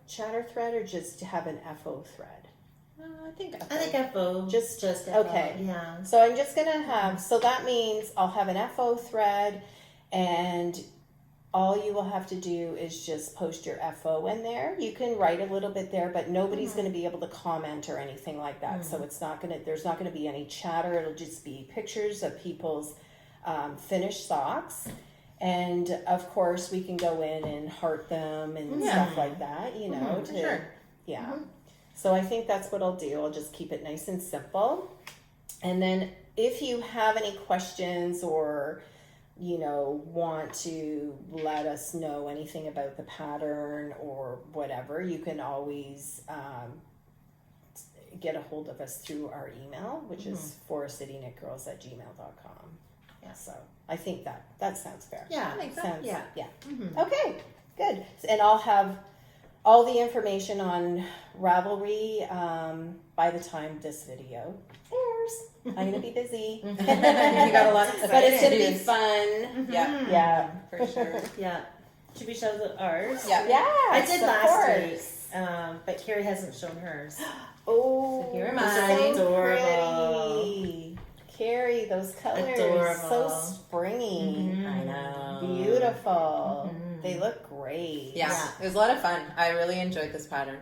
Speaker 2: chatter thread or just have an FO thread?
Speaker 1: I think
Speaker 3: I think FO.
Speaker 2: Just
Speaker 3: FO,
Speaker 2: okay.
Speaker 3: Yeah.
Speaker 2: So I'm just gonna have, so that means I'll have an FO thread, and all you will have to do is just post your FO in there. You can write a little bit there, but nobody's gonna be able to comment or anything like that. So it's not gonna, there's not gonna be any chatter. It'll just be pictures of people's finished socks. And of course we can go in and heart them and stuff like that, you know,
Speaker 1: For sure.
Speaker 2: yeah. So I think that's what I'll do. I'll just keep it nice and simple. And then if you have any questions or, you know, want to let us know anything about the pattern or whatever, you can always get a hold of us through our email, which is forestcityknitgirls@gmail.com. Yeah, so I think that sounds fair.
Speaker 3: Yeah.
Speaker 1: Makes sense.
Speaker 2: Sounds,
Speaker 3: Yeah.
Speaker 2: yeah. Okay, good. And I'll have all the information on Ravelry by the time this video airs. I'm going to be busy.
Speaker 1: You got a lot of
Speaker 2: But it's going to be
Speaker 1: ideas.
Speaker 2: fun.
Speaker 1: Yeah,
Speaker 2: Yeah.
Speaker 1: for sure.
Speaker 3: Yeah. Should we show ours?
Speaker 1: Yeah.
Speaker 2: Yeah.
Speaker 3: I did
Speaker 2: of
Speaker 3: last
Speaker 2: course.
Speaker 3: week, but Karri hasn't shown hers.
Speaker 2: Oh,
Speaker 3: So here are
Speaker 2: so
Speaker 3: mine. Adorable.
Speaker 2: pretty. Karri, those colors,
Speaker 3: Adorable.
Speaker 2: so springy.
Speaker 1: I know.
Speaker 2: Beautiful. They look great.
Speaker 1: Yeah,
Speaker 3: Yeah.
Speaker 1: it was a lot of fun. I really enjoyed this pattern.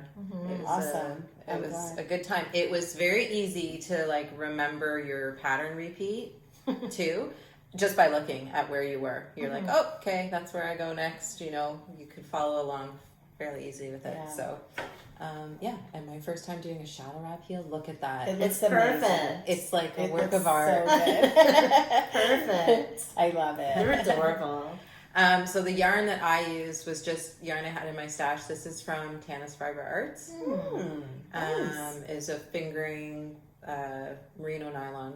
Speaker 1: It was,
Speaker 2: Awesome.
Speaker 1: It
Speaker 2: I'm
Speaker 1: was
Speaker 2: glad.
Speaker 1: a good time. It was very easy to like remember your pattern repeat too, just by looking at where you were. You're like, oh, okay, that's where I go next. You know, you could follow along fairly easy with it.
Speaker 2: Yeah.
Speaker 1: So, yeah. And my first time doing a shadow wrap heel. Look at that.
Speaker 2: It
Speaker 3: It's
Speaker 2: looks amazing.
Speaker 3: perfect.
Speaker 1: It's like a
Speaker 2: It
Speaker 1: work
Speaker 2: looks
Speaker 1: of art.
Speaker 2: So good.
Speaker 3: Perfect.
Speaker 2: I love it.
Speaker 3: They're adorable.
Speaker 1: So the yarn that I used was just yarn I had in my stash. This is from Tannis Fiber Arts.
Speaker 2: Nice.
Speaker 1: Is a fingering merino nylon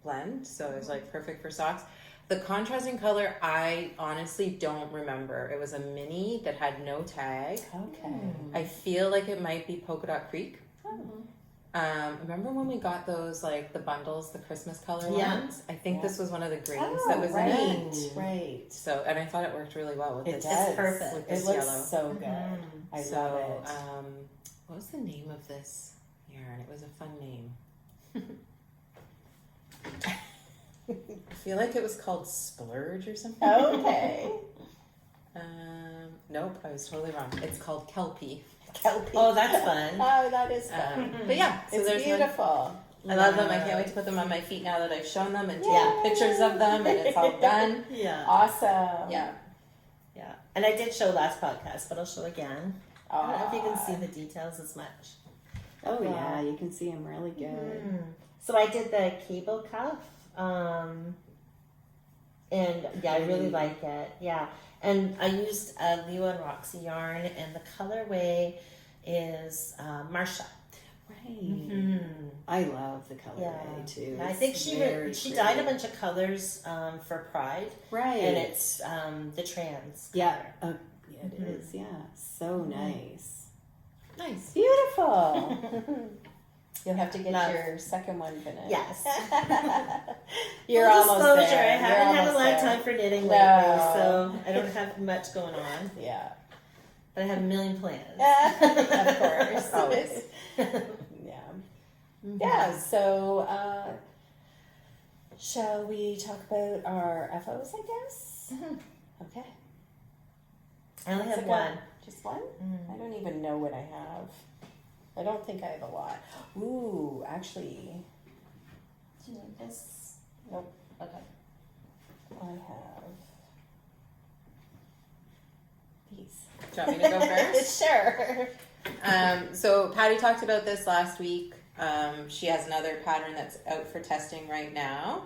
Speaker 1: blend, so it was like perfect for socks. The contrasting color I honestly don't remember. It was a mini that had no tag.
Speaker 2: Okay.
Speaker 1: I feel like it might be Polka Dot Creek. Remember when we got those like the bundles, the Christmas color
Speaker 3: Yeah.
Speaker 1: ones? I think
Speaker 2: Yeah.
Speaker 1: this was one of the greens
Speaker 2: Oh,
Speaker 1: that was
Speaker 2: right,
Speaker 1: in it.
Speaker 2: right.
Speaker 1: So, and I thought it worked really well with
Speaker 2: It
Speaker 1: this.
Speaker 2: does.
Speaker 3: perfect.
Speaker 1: With
Speaker 2: It
Speaker 1: this
Speaker 2: looks
Speaker 1: yellow.
Speaker 2: so good. I
Speaker 1: So,
Speaker 2: love it.
Speaker 1: what was the name of this yarn? It was a fun name. I feel like it was called Splurge or something.
Speaker 2: Okay.
Speaker 1: Nope, I was totally wrong. It's called Kelpie.
Speaker 2: Kelpie.
Speaker 3: Oh, that's fun.
Speaker 2: Oh, that is fun.
Speaker 1: But yeah, so
Speaker 2: It's
Speaker 1: there's one.
Speaker 2: beautiful.
Speaker 1: I love them. I can't wait to put them on my feet now that I've shown them and
Speaker 2: Yeah.
Speaker 1: taken pictures of them and it's all done.
Speaker 3: Yeah.
Speaker 2: Awesome.
Speaker 1: Yeah.
Speaker 3: Yeah. And I did show last podcast, but I'll show again. I don't know if you can see the details as much.
Speaker 2: Oh yeah, you can see them really good.
Speaker 3: So I did the cable cuff, and yeah, I really like it. Yeah, and I used Leo and Roxy yarn, and the colorway is Marsha.
Speaker 2: Right. I love the colorway too.
Speaker 3: Yeah, I think she dyed a bunch of colors for Pride.
Speaker 2: Right.
Speaker 3: And it's the trans.
Speaker 2: Yeah. Yeah, it is. Yeah. So nice.
Speaker 3: Nice.
Speaker 2: Beautiful. You'll have to get your second one finished.
Speaker 3: Yes.
Speaker 2: You're
Speaker 3: Full
Speaker 2: almost
Speaker 3: disclosure,
Speaker 2: there.
Speaker 3: I haven't had a lot of time for knitting lately,
Speaker 2: No.
Speaker 3: so I don't have much going on.
Speaker 2: Yeah.
Speaker 3: But I have a million plans.
Speaker 2: Of course.
Speaker 1: Always.
Speaker 2: Yeah. Yeah. So, shall we talk about our FOs, I guess? Okay.
Speaker 3: I only
Speaker 2: What's
Speaker 3: have
Speaker 2: it
Speaker 3: one.
Speaker 2: got? Just one? I don't even know what I have. I don't think I have a lot. Ooh, actually,
Speaker 3: Do you need this?
Speaker 2: nope.
Speaker 3: Okay.
Speaker 2: I have these.
Speaker 1: Do you want me to go first?
Speaker 2: Sure.
Speaker 1: So Patty talked about this last week. She has another pattern that's out for testing right now,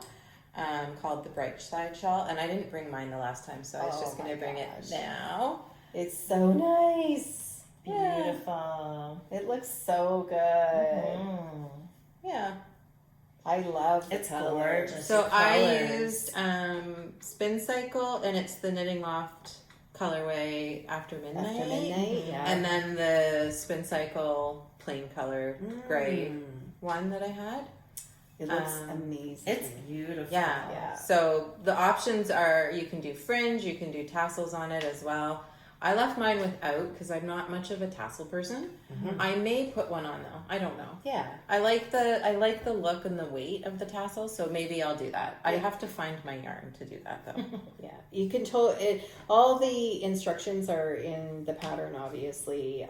Speaker 1: called the Bright Side Shawl. And I didn't bring mine the last time, so I was
Speaker 2: Oh
Speaker 1: just going to
Speaker 2: my
Speaker 1: bring
Speaker 2: gosh.
Speaker 1: it now.
Speaker 2: It's so nice. Yeah.
Speaker 3: Beautiful.
Speaker 2: It looks so good.
Speaker 1: Yeah.
Speaker 2: I love the
Speaker 3: It's
Speaker 2: colors.
Speaker 3: gorgeous.
Speaker 1: So
Speaker 3: The
Speaker 1: I
Speaker 3: colors.
Speaker 1: used Spin Cycle, and it's the Knitting Loft colorway After Midnight.
Speaker 2: After midnight, yeah.
Speaker 1: And then the Spin Cycle plain color gray
Speaker 2: Mm.
Speaker 1: one that I had.
Speaker 2: It looks amazing.
Speaker 3: It's beautiful.
Speaker 1: Yeah.
Speaker 2: Yeah.
Speaker 1: So the options are you can do fringe, you can do tassels on it as well. I left mine without because I'm not much of a tassel person. I may put one on though. I don't know.
Speaker 2: Yeah.
Speaker 1: I like the look and the weight of the tassel, so maybe I'll do that. I have to find my yarn to do that though.
Speaker 2: Yeah, you can it. All the instructions are in the pattern, obviously.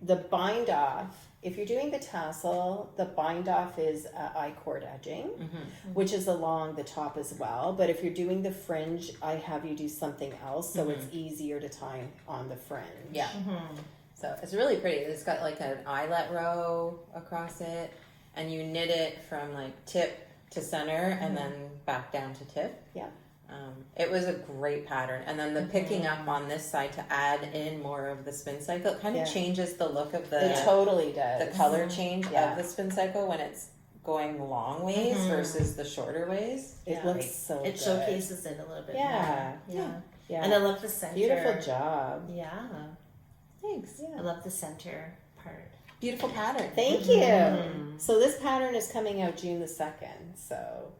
Speaker 2: The bind off. If you're doing the tassel, the bind off is I-cord edging, which is along the top as well. But if you're doing the fringe, I have you do something else, so it's easier to tie on the fringe.
Speaker 1: Yeah. So it's really pretty. It's got like an eyelet row across it, and you knit it from like tip to center and then back down to tip.
Speaker 2: Yeah.
Speaker 1: It was a great pattern. And then the picking up on this side to add in more of the spin cycle kind of changes the look of
Speaker 2: It totally does.
Speaker 1: the color change
Speaker 2: Yeah.
Speaker 1: of the spin cycle when it's going long ways versus the shorter ways.
Speaker 2: It looks so
Speaker 3: It
Speaker 2: good.
Speaker 3: showcases it a little bit
Speaker 2: Yeah.
Speaker 3: more. Yeah.
Speaker 2: Yeah.
Speaker 3: And I love the center.
Speaker 2: Beautiful job.
Speaker 3: Yeah.
Speaker 1: Thanks.
Speaker 3: I love the center part.
Speaker 1: Beautiful pattern.
Speaker 2: Thank you. So this pattern is coming out June the 2nd. So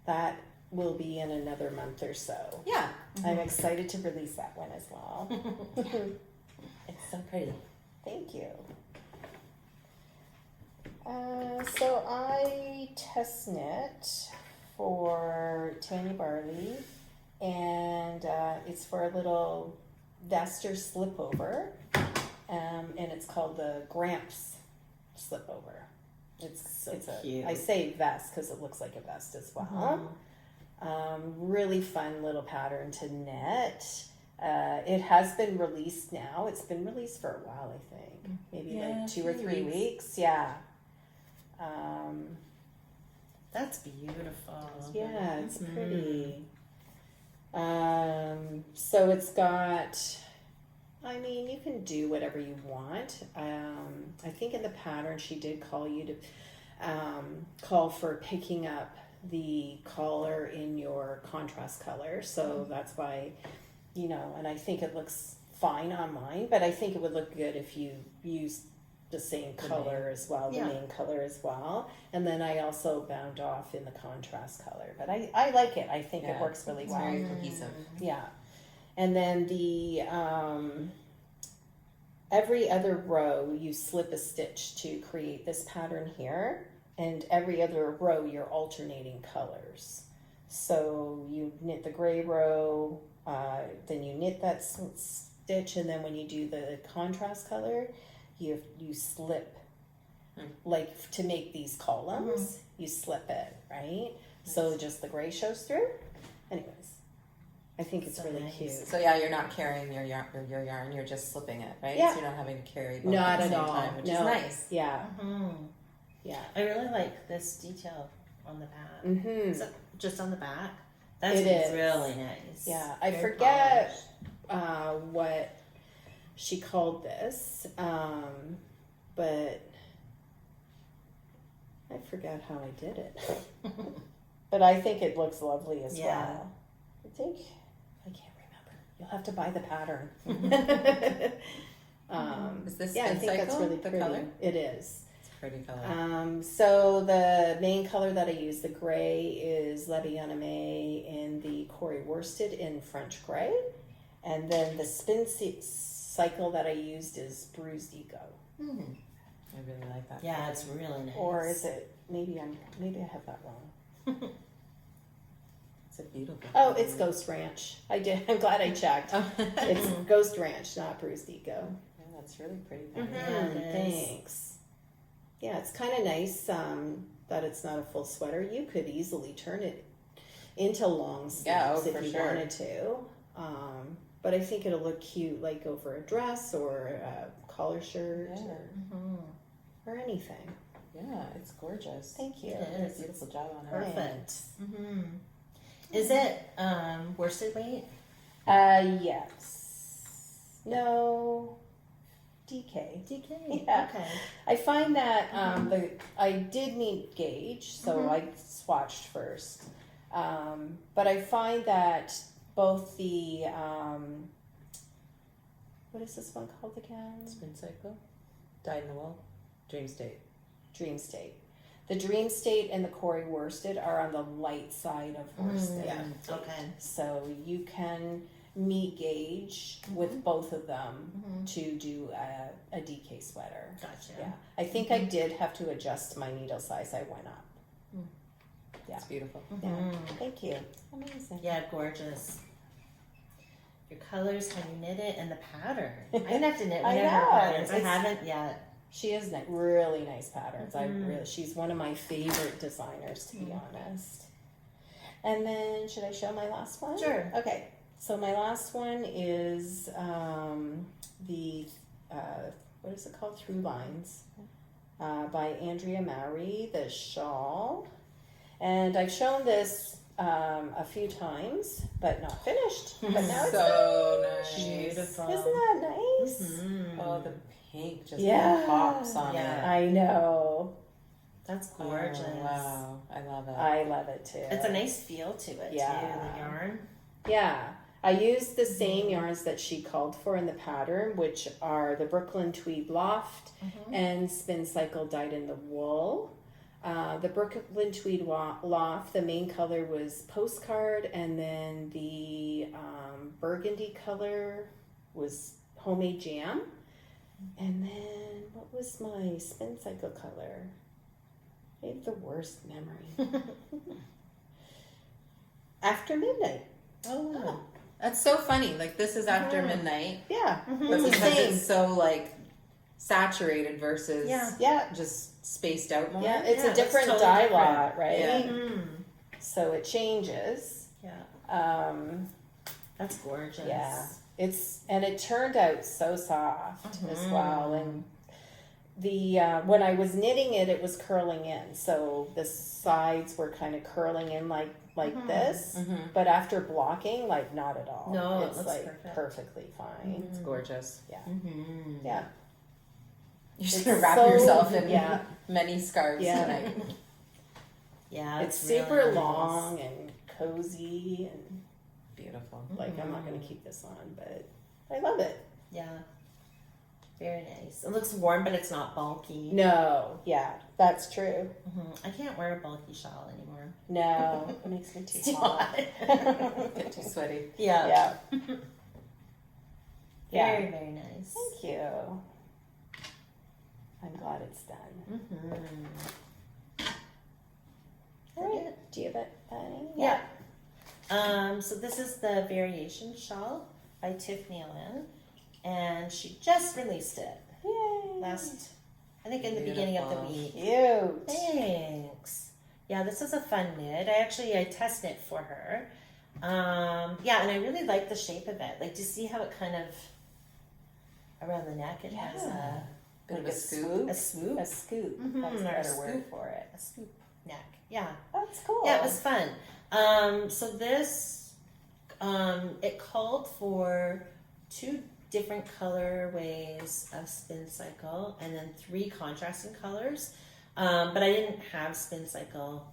Speaker 2: that will be in another month or so.
Speaker 1: Yeah.
Speaker 2: I'm excited to release that one as well.
Speaker 1: It's so pretty.
Speaker 2: Thank you. So I test knit for Tanny Barley, and it's for a little vest or slipover, and it's called the Gramps slipover. It's
Speaker 3: cute.
Speaker 2: I say vest because it looks like a vest as well. Really fun little pattern to knit. It has been released now. It's been released for a while, I think. Maybe like 2 or 3 weeks. Yeah.
Speaker 3: That's beautiful.
Speaker 2: Yeah, it's pretty. So it's got, I mean, you can do whatever you want. I think in the pattern she did call you to call for picking up the collar in your contrast color. So that's why, and I think it looks fine on mine, but I think it would look good if you used the same color as well, the main color as well. And then I also bound off in the contrast color. But I like it. I think it works really well.
Speaker 1: Very cohesive.
Speaker 2: Yeah. And then the every other row you slip a stitch to create this pattern here, and every other row you're alternating colors. So you knit the gray row, then you knit that stitch, and then when you do the contrast color, you slip, like to make these columns, you slip it, right? Nice. So just the gray shows through. Anyways, I think it's
Speaker 3: So
Speaker 2: really
Speaker 3: nice.
Speaker 2: cute.
Speaker 1: So yeah, you're not carrying your yarn, you're just slipping it, right?
Speaker 2: Yeah.
Speaker 1: So you're not having to carry both
Speaker 2: Not
Speaker 1: at the
Speaker 2: at
Speaker 1: same
Speaker 2: all.
Speaker 1: time, which
Speaker 2: No.
Speaker 1: is nice.
Speaker 2: Yeah,
Speaker 3: Mhm.
Speaker 2: yeah.
Speaker 3: I really like this detail on the back.
Speaker 2: Mm-hmm.
Speaker 3: Is it just on the back? That's
Speaker 2: It is.
Speaker 3: really nice.
Speaker 2: Yeah, I
Speaker 3: Very
Speaker 2: forget
Speaker 3: polished.
Speaker 2: what she called this, but I forget how I did it. But I think it looks lovely as
Speaker 3: Yeah.
Speaker 2: well. I can't remember. You'll have to buy the pattern.
Speaker 1: Is this
Speaker 2: yeah, I
Speaker 1: Spin
Speaker 2: think that's
Speaker 1: Cycle,
Speaker 2: really
Speaker 1: the
Speaker 2: pretty.
Speaker 1: color?
Speaker 2: It is.
Speaker 1: It's a pretty color.
Speaker 2: So the main color that I use, the gray, is Le Bien-Aimé in the Corey Worsted in French gray. And then the spin cycle that I used is Bruised Ego.
Speaker 3: Mhm.
Speaker 1: I really like that.
Speaker 3: Yeah,
Speaker 1: color.
Speaker 3: it's really nice.
Speaker 2: Or is it, maybe I have that wrong.
Speaker 1: It's a beautiful.
Speaker 2: Oh,
Speaker 1: color.
Speaker 2: it's Ghost Ranch. I'm glad I checked.
Speaker 1: Oh.
Speaker 2: It's Ghost Ranch, not Bruised Ego.
Speaker 1: Yeah, that's really pretty. Patty.
Speaker 3: Yeah, it is.
Speaker 2: Thanks. Yeah, it's kind of nice that it's not a full sweater. You could easily turn it into long sleeves
Speaker 1: Yeah, oh,
Speaker 2: if
Speaker 1: for
Speaker 2: you
Speaker 1: sure.
Speaker 2: wanted to. But I think it'll look cute, like over a dress or a collar shirt
Speaker 1: Yeah.
Speaker 3: Mhm.
Speaker 2: or anything.
Speaker 1: Yeah, it's gorgeous.
Speaker 2: Thank you.
Speaker 3: It
Speaker 1: You did a
Speaker 3: is.
Speaker 1: beautiful job on it.
Speaker 3: Perfect. Mm-hmm. Is it worsted weight?
Speaker 2: Yes. No. DK.
Speaker 3: DK.
Speaker 2: Yeah.
Speaker 3: Okay.
Speaker 2: I find that I did need gauge, so
Speaker 3: Mhm.
Speaker 2: I swatched first. But I find that both the what is this one called again?
Speaker 1: Spin Cycle, Dyed in the Wool, Dream State.
Speaker 2: Dream State. The Dream State and the Corey Worsted are on the light side of worsted.
Speaker 3: Yeah. Okay.
Speaker 2: So you can meet gauge with both of them
Speaker 3: Mhm.
Speaker 2: to do a DK sweater.
Speaker 3: Gotcha.
Speaker 2: Yeah, I think I did have to adjust my needle size. I went up. Yeah.
Speaker 1: It's beautiful.
Speaker 2: Yeah.
Speaker 3: Mhm.
Speaker 2: Thank you.
Speaker 1: Amazing.
Speaker 3: Yeah, gorgeous. Your colors, how you knit it, and the pattern. I'm gonna have to knit one
Speaker 2: I
Speaker 3: of her
Speaker 2: know.
Speaker 3: patterns. I
Speaker 2: It's-
Speaker 3: haven't yet.
Speaker 2: She has really nice patterns.
Speaker 3: Mhm.
Speaker 2: She's one of my favorite designers, to be honest. And then, should I show my last one?
Speaker 3: Sure.
Speaker 2: Okay. So my last one is the what is it called? Through Lines by Andrea Mowry, the Shawl. And I've shown this a few times, but not finished. But now it's
Speaker 1: So nice.
Speaker 3: Beautiful.
Speaker 2: Isn't that nice?
Speaker 3: Mhm.
Speaker 1: Oh, the pink just
Speaker 2: Yeah.
Speaker 1: pops on
Speaker 3: Yeah.
Speaker 2: I know.
Speaker 3: That's
Speaker 1: it.
Speaker 3: gorgeous.
Speaker 1: Oh, wow, I love it.
Speaker 2: I love it too.
Speaker 3: It's a nice feel to it
Speaker 2: Yeah.
Speaker 3: too, the yarn.
Speaker 2: Yeah. I used the same yarns that she called for in the pattern, which are the Brooklyn Tweed Loft and Spin Cycle Dyed in the Wool. The Brooklyn Tweed Loft, the main color was Postcard, and then the burgundy color was Homemade Jam. And then what was my Spin Cycle color? I have the worst memory. After Midnight.
Speaker 3: Oh.
Speaker 1: That's so funny. Like this is after midnight,
Speaker 2: Yeah.
Speaker 1: but
Speaker 2: It's the
Speaker 1: because
Speaker 2: same.
Speaker 1: it's so like saturated versus
Speaker 2: Yeah.
Speaker 1: just spaced out more.
Speaker 2: Yeah, it's
Speaker 3: Yeah,
Speaker 2: a different
Speaker 3: it's
Speaker 2: dye
Speaker 3: totally
Speaker 2: lot, right?
Speaker 1: Yeah.
Speaker 3: Mm.
Speaker 2: So it changes.
Speaker 3: Yeah. That's gorgeous.
Speaker 2: Yeah, it turned out so soft as well, and the when I was knitting it, it was curling in, so the sides were kind of curling in like this, but after blocking, like not at all.
Speaker 3: No, it
Speaker 2: it's
Speaker 3: looks
Speaker 2: like
Speaker 3: perfect.
Speaker 2: perfectly fine.
Speaker 1: It's gorgeous.
Speaker 3: Mm-hmm.
Speaker 2: Yeah,
Speaker 1: You're just
Speaker 2: It's
Speaker 1: gonna wrap
Speaker 2: so-
Speaker 1: yourself in
Speaker 2: yeah.
Speaker 1: many scarves
Speaker 2: Yeah.
Speaker 1: tonight.
Speaker 3: Yeah,
Speaker 2: it's
Speaker 3: really
Speaker 2: super
Speaker 3: nice.
Speaker 2: long and cozy, and
Speaker 1: Beautiful.
Speaker 2: like I'm not gonna keep this on, but I love it.
Speaker 3: Yeah. Very nice. It looks warm, but it's not bulky.
Speaker 2: No, yeah, that's true.
Speaker 3: I can't wear a bulky shawl anymore.
Speaker 2: No, it makes me too
Speaker 3: It's too
Speaker 2: hot.
Speaker 3: hot.
Speaker 1: Get too sweaty.
Speaker 3: Yeah.
Speaker 2: Yeah. Yeah.
Speaker 3: Very, very nice.
Speaker 2: Thank you. I'm glad it's done. All right. Do you have it, Annie?
Speaker 3: Yeah. So this is the Variation Shawl by Tiffany Lynn, and she just released it
Speaker 2: Yay.
Speaker 3: last, I think in the beginning of the
Speaker 1: Beautiful.
Speaker 3: week.
Speaker 2: Cute.
Speaker 3: Thanks. Yeah, this is a fun knit. I test knit for her. Yeah, and I really like the shape of it. Like, do you see how it kind of around the neck? It has a
Speaker 1: Bit of
Speaker 2: Like
Speaker 1: a scoop.
Speaker 3: a swoop,
Speaker 2: A scoop.
Speaker 3: Mhm,
Speaker 2: That's a
Speaker 3: or a
Speaker 2: better word
Speaker 3: scoop.
Speaker 2: for it.
Speaker 3: a scoop neck. Yeah,
Speaker 2: That's cool.
Speaker 3: yeah, it was fun. So this, it called for 2 different colorways of spin cycle and then 3 contrasting colors. But I didn't have spin cycle.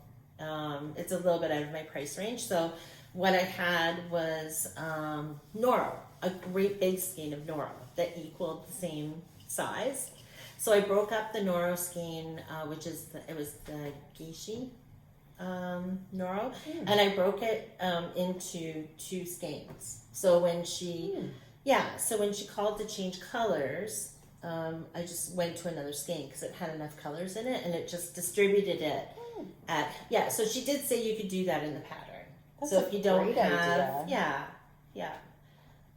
Speaker 3: It's a little bit out of my price range. So what I had was Noro, a great big skein of Noro that equaled the same size. So I broke up the Noro skein, which is it was the Gishi Noro, and I broke it into 2 skeins. So when she, so when she called to change colors, I just went to another skein because it had enough colors in it, and it just distributed it at So she did say you could do that in the pattern.
Speaker 2: That's
Speaker 3: so
Speaker 2: a
Speaker 3: if you don't
Speaker 2: great
Speaker 3: have,
Speaker 2: idea.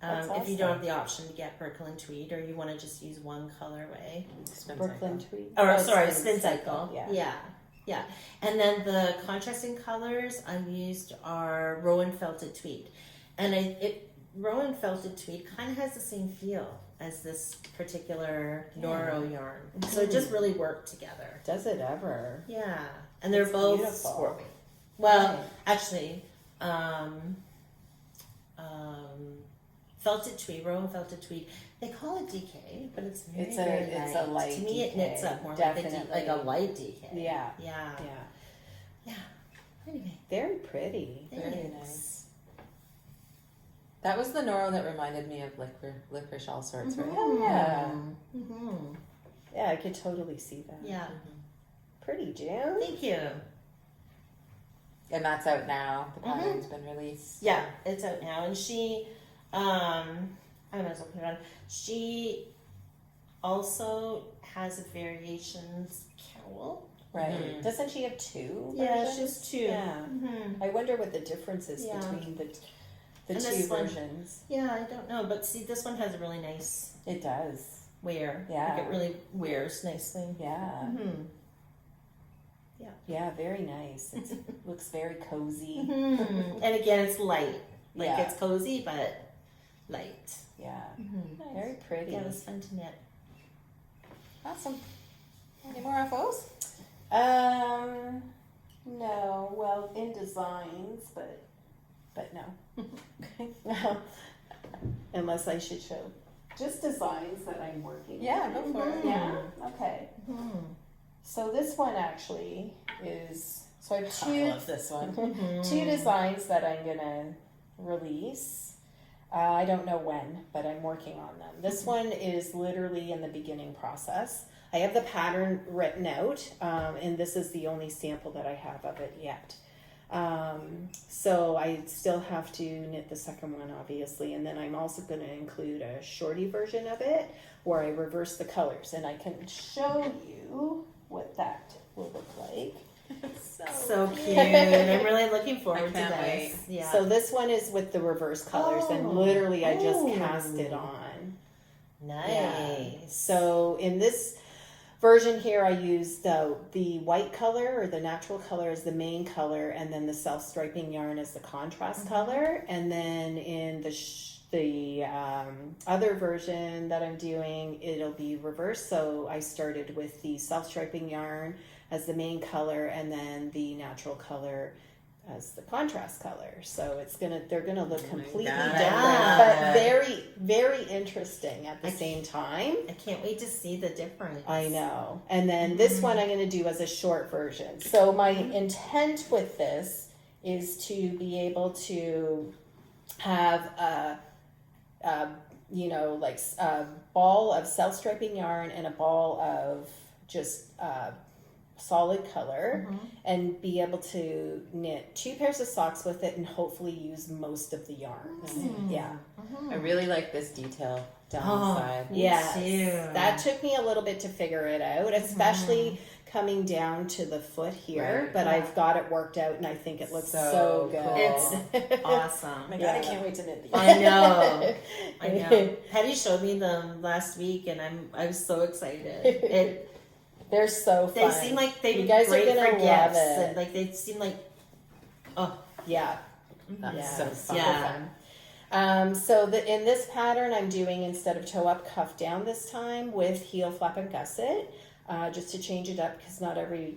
Speaker 2: That's
Speaker 3: if you don't
Speaker 2: awesome.
Speaker 3: have the option to get Brooklyn tweed, or you want to just use one colorway,
Speaker 2: Brooklyn tweed.
Speaker 3: or sorry, spin cycle.
Speaker 2: Yeah.
Speaker 3: Yeah. And then the contrasting colors I used are Rowan felted tweed, and Rowan felted tweed kind of has the same feel as this particular Noro yarn, so it just really worked together.
Speaker 2: Does it ever?
Speaker 3: Yeah, and they're
Speaker 2: It's
Speaker 3: both
Speaker 2: beautiful.
Speaker 3: sporty. Well,
Speaker 2: Right.
Speaker 3: actually, felted tweed, Rowan felted tweed. They call it DK, but it's very,
Speaker 2: It's
Speaker 3: very
Speaker 2: a light
Speaker 3: To me, it
Speaker 2: DK,
Speaker 3: knits up more
Speaker 2: definitely.
Speaker 3: like a light DK.
Speaker 2: Yeah.
Speaker 3: Yeah.
Speaker 2: Yeah.
Speaker 3: Anyway,
Speaker 2: Very pretty.
Speaker 1: Very
Speaker 3: thanks.
Speaker 1: nice. That was the Noro that reminded me of licorice all sorts, right?
Speaker 2: Oh, yeah.
Speaker 3: Mm-hmm.
Speaker 2: Yeah, I could totally see that.
Speaker 3: Yeah.
Speaker 2: Pretty, June.
Speaker 3: Thank you.
Speaker 1: And that's out now. The pattern's been released.
Speaker 3: Yeah, it's out now, and she, I might as well put it on. She also has a variations cowl.
Speaker 2: Right.
Speaker 1: Mhm.
Speaker 2: Doesn't she have 2
Speaker 3: Yeah,
Speaker 2: versions?
Speaker 3: she has 2.
Speaker 2: Yeah.
Speaker 3: Mm-hmm.
Speaker 2: I wonder what the difference is
Speaker 3: Yeah.
Speaker 2: between the
Speaker 3: And
Speaker 2: 2
Speaker 3: this one-
Speaker 2: versions.
Speaker 3: Yeah, I don't know, but see, this one has a really nice
Speaker 2: It does.
Speaker 3: wear.
Speaker 2: Yeah.
Speaker 3: Like it really wears nicely.
Speaker 2: Yeah.
Speaker 3: Mm-hmm.
Speaker 2: Yeah, very nice. It looks very cozy.
Speaker 3: Mm-hmm. And again, it's light. Like
Speaker 2: Yeah.
Speaker 3: it's cozy, but light.
Speaker 2: Yeah.
Speaker 3: Mm-hmm.
Speaker 2: Very pretty.
Speaker 3: Yeah, it was fun to knit.
Speaker 1: Awesome. Any more FOs?
Speaker 2: No. Well, in designs, but no. No. Unless I should show just designs that I'm working.
Speaker 1: Yeah, go for it.
Speaker 2: Yeah. Okay.
Speaker 3: Mm-hmm.
Speaker 2: So this one actually is. So I have
Speaker 1: I
Speaker 2: two
Speaker 1: love this one.
Speaker 2: two designs that I'm gonna release. I don't know when, but I'm working on them. This one is literally in the beginning process. I have the pattern written out, and this is the only sample that I have of it yet. So I still have to knit the second one, obviously, and then I'm also going to include a shorty version of it where I reverse the colors, and I can show you what that will look like.
Speaker 3: So cute. I'm really looking forward to
Speaker 1: I can't
Speaker 3: this. Yeah.
Speaker 2: So this one is with the reverse colors, and literally I just cast it on.
Speaker 3: nice.
Speaker 2: Yeah. So in this version here, I used the white color or the natural color as the main color, and then the self-striping yarn as the contrast color. And then in the other version that I'm doing, it'll be reversed. So I started with the self-striping yarn as the main color, and then the natural color as the contrast color. So they're gonna look completely
Speaker 1: God.
Speaker 2: different, but very, very interesting at the same time.
Speaker 3: I can't wait to see the difference.
Speaker 2: I know. And then this one I'm going to do as a short version. So my intent with this is to be able to have a ball of self-striping yarn and a ball of just solid color, and be able to knit 2 pairs of socks with it and hopefully use most of the yarns. Yeah.
Speaker 1: I really like this detail down the side.
Speaker 2: Yes,
Speaker 3: too.
Speaker 2: that took me a little bit to figure it out, especially coming down to the foot here.
Speaker 1: Right.
Speaker 2: But I've got it worked out, and I think it looks so
Speaker 1: So
Speaker 2: good.
Speaker 1: cool.
Speaker 3: It's awesome.
Speaker 1: Oh my God,
Speaker 2: Yeah.
Speaker 1: I can't wait to knit these.
Speaker 3: I know. I know. Patty showed me them last week, and I was so excited.
Speaker 2: They're so fun.
Speaker 3: They seem like they'd
Speaker 2: You
Speaker 3: be
Speaker 2: guys are
Speaker 3: great
Speaker 2: gonna
Speaker 3: for
Speaker 2: love
Speaker 3: gifts,
Speaker 2: it.
Speaker 3: and like they seem like
Speaker 2: Yeah,
Speaker 1: That's so fun.
Speaker 3: Yeah.
Speaker 2: So in this pattern, I'm doing, instead of toe up, cuff down this time with heel flap and gusset, just to change it up, because not every,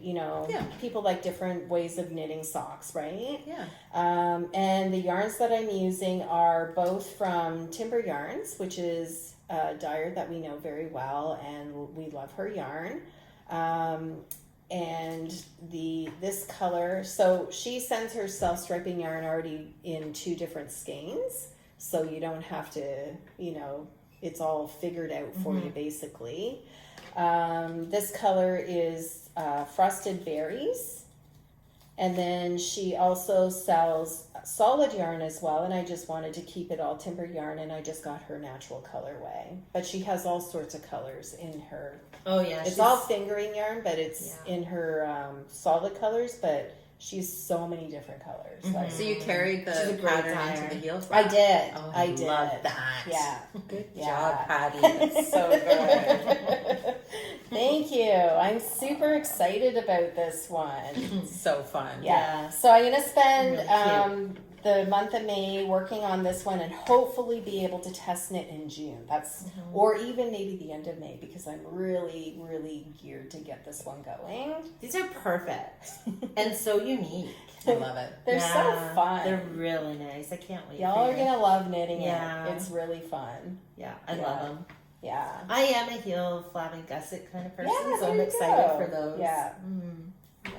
Speaker 2: people like different ways of knitting socks, right?
Speaker 1: Yeah.
Speaker 2: And the yarns that I'm using are both from Timber Yarns, which is a dyer that we know very well, and we love her yarn. And this color, so she sends her self-striping yarn already in 2 different skeins, so you don't have to, it's all figured out for you basically. This color is Frosted Berries, and then she also sells solid yarn as well, and I just wanted to keep it all Timber Yarn, and I just got her natural colorway. But she has all sorts of colors in her.
Speaker 3: Oh yeah,
Speaker 2: it's all fingering yarn, but it's in her solid colors, but she's so many different colors.
Speaker 1: So you carried the pattern into the heel
Speaker 2: I
Speaker 1: flap?
Speaker 2: did.
Speaker 1: Oh,
Speaker 2: I did.
Speaker 1: Love that.
Speaker 2: Yeah.
Speaker 1: Good
Speaker 2: Yeah.
Speaker 1: job, Patty. That's so good.
Speaker 2: Thank you. I'm super excited about this one.
Speaker 1: It's so fun.
Speaker 2: Yeah. So I'm going to spend
Speaker 3: Really
Speaker 2: the month of May working on this one, and hopefully be able to test knit in June. That's or even maybe the end of May, because I'm really, really geared to get this one going.
Speaker 3: These are perfect and so unique.
Speaker 1: I love it.
Speaker 2: They're so fun.
Speaker 3: They're really nice. I can't wait.
Speaker 2: Y'all are going to love knitting
Speaker 3: Yeah.
Speaker 2: it. It's really fun.
Speaker 3: Yeah, I love them.
Speaker 2: Yeah.
Speaker 3: I am a heel flap and gusset kind of person,
Speaker 2: Yeah,
Speaker 3: so I'm
Speaker 2: there you
Speaker 3: excited
Speaker 2: go.
Speaker 3: for those.
Speaker 2: Yeah.
Speaker 3: Yeah.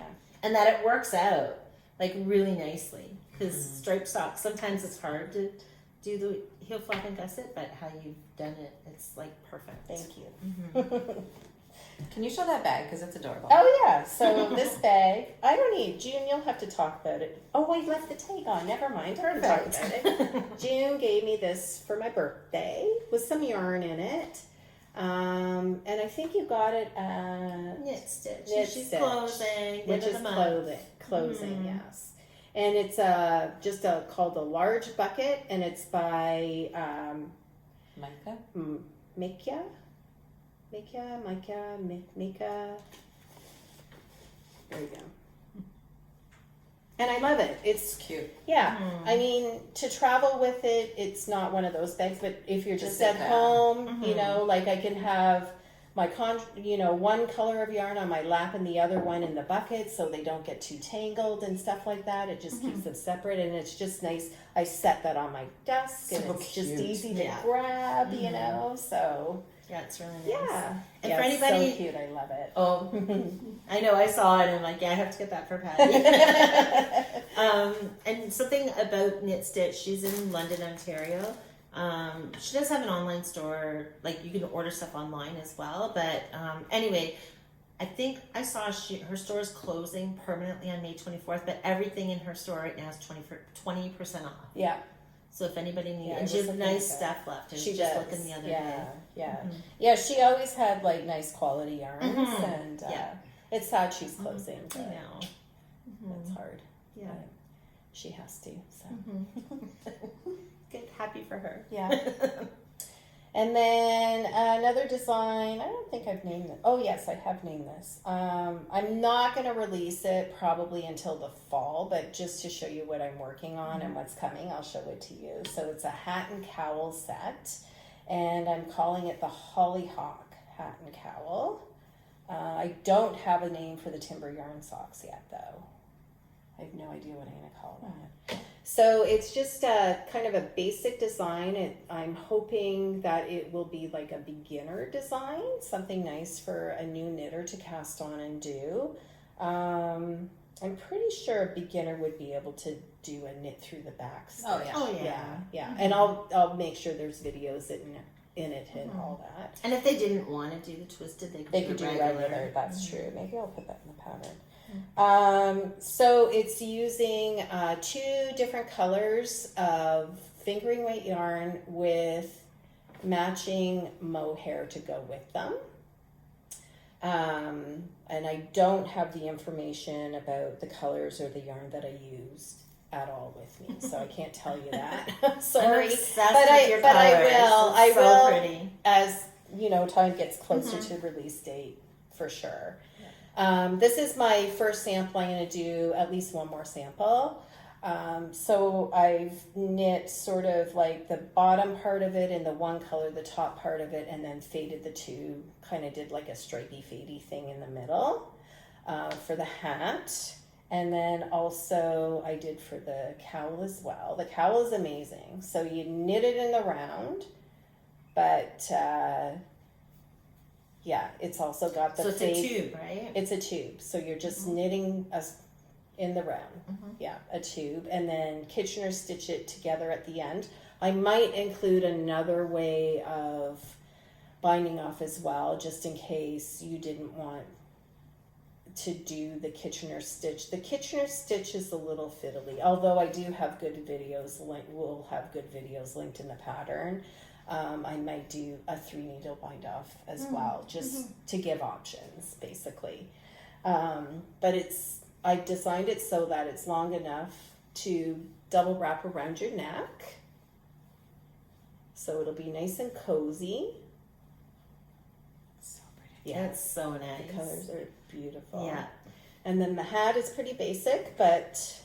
Speaker 3: And that it works out like really nicely, because striped socks, sometimes it's hard to do the heel flap and gusset, but how you've done it, it's like perfect.
Speaker 2: Thank you.
Speaker 1: Can you show that bag? Because it's adorable.
Speaker 2: Oh yeah, so this bag, I don't need, June, you'll have to talk about it. Oh, I left the tag on, never mind, I can talk about it. June gave me this for my birthday with some yarn in it. And I think you got it at
Speaker 3: Knit Stitch.
Speaker 2: Knit
Speaker 3: She's
Speaker 2: Stitch,
Speaker 3: closing.
Speaker 2: which is closing, yes. And it's called a large bucket, and it's by
Speaker 1: Micah?
Speaker 2: Micah. There you go. And I love it. It's
Speaker 1: cute.
Speaker 2: Yeah. I mean, to travel with it, it's not one of those bags, but if you're just at
Speaker 1: sit down.
Speaker 2: home, like I can have my one color of yarn on my lap and the other one in the bucket, so they don't get too tangled and stuff like that. It just keeps them separate, and it's just nice. I set that on my desk, and
Speaker 1: So
Speaker 2: it's just
Speaker 1: cute.
Speaker 2: easy to grab, so
Speaker 3: Yeah, it's really nice.
Speaker 2: yeah.
Speaker 3: And
Speaker 2: Yeah,
Speaker 3: for
Speaker 2: it's
Speaker 3: anybody,
Speaker 2: so cute, I love it.
Speaker 3: Oh, I know. I saw it and I'm like, yeah, I have to get that for Patty. And something about Knit Stitch, she's in London, Ontario. She does have an online store, like you can order stuff online as well. But anyway, I think I saw her store is closing permanently on May 24th, but everything in her store right now is 20% off.
Speaker 2: Yeah.
Speaker 3: So if anybody needs,
Speaker 2: Yeah,
Speaker 3: and
Speaker 2: I
Speaker 3: she has
Speaker 2: was looking
Speaker 3: nice
Speaker 2: at that.
Speaker 3: stuff left. I was
Speaker 2: She
Speaker 3: just
Speaker 2: does.
Speaker 3: looking the other day.
Speaker 2: Yeah. She always had like nice quality yarns, and
Speaker 3: Yeah.
Speaker 2: it's sad she's closing.
Speaker 3: I
Speaker 2: But
Speaker 3: know.
Speaker 2: it's hard.
Speaker 3: Yeah.
Speaker 2: But she has to. So
Speaker 3: Good, happy for her.
Speaker 2: yeah. And then another design. I don't think I've named it. Oh yes, I have named this. I'm not going to release it probably until the fall, but just to show you what I'm working on and what's coming, I'll show it to you. So it's a hat and cowl set, and I'm calling it the Hollyhock hat and cowl. I don't have a name for the timber yarn socks yet, though. I have no idea what I'm going to call that. So it's just a kind of a basic design. I'm hoping that it will be like a beginner design, something nice for a new knitter to cast on and do. I'm pretty sure a beginner would be able to do a knit through the back stitch.
Speaker 1: Oh, yeah.
Speaker 3: Oh, yeah.
Speaker 2: Yeah. And I'll make sure there's videos in it and all that.
Speaker 3: And if they didn't want to do the twisted, they could do regular.
Speaker 2: That's true. Maybe I'll put that in the pattern. So it's using 2 different colors of fingering weight yarn with matching mohair to go with them. And I don't have the information about the colors or the yarn that I used at all with me, so I can't tell you that. I'm sorry,
Speaker 3: I'm obsessed with your
Speaker 2: but
Speaker 3: colors.
Speaker 2: I
Speaker 3: It's
Speaker 2: will,
Speaker 3: so pretty.
Speaker 2: as time gets closer to release date, for sure. This is my first sample. I'm going to do at least one more sample. So I've knit sort of like the bottom part of it in the one color, the top part of it, and then faded the two, kind of did like a stripey fadey thing in the middle for the hat. And then also I did for the cowl as well. The cowl is amazing. So you knit it in the round, but yeah, it's also got the
Speaker 3: So it's
Speaker 2: fade.
Speaker 3: a tube, right?
Speaker 2: It's a tube. So you're just knitting in the round. Yeah, a tube, and then Kitchener stitch it together at the end. I might include another way of binding off as well, just in case you didn't want to do the Kitchener stitch. The Kitchener stitch is a little fiddly, although I do have good videos we'll have good videos linked in the pattern. I might do a 3-needle bind off as well, just to give options basically. But I designed it so that it's long enough to double wrap around your neck. So it'll be nice and cozy.
Speaker 1: So pretty.
Speaker 2: Yeah,
Speaker 3: It's so nice.
Speaker 2: the colors are beautiful.
Speaker 3: Yeah.
Speaker 2: And then the hat is pretty basic, but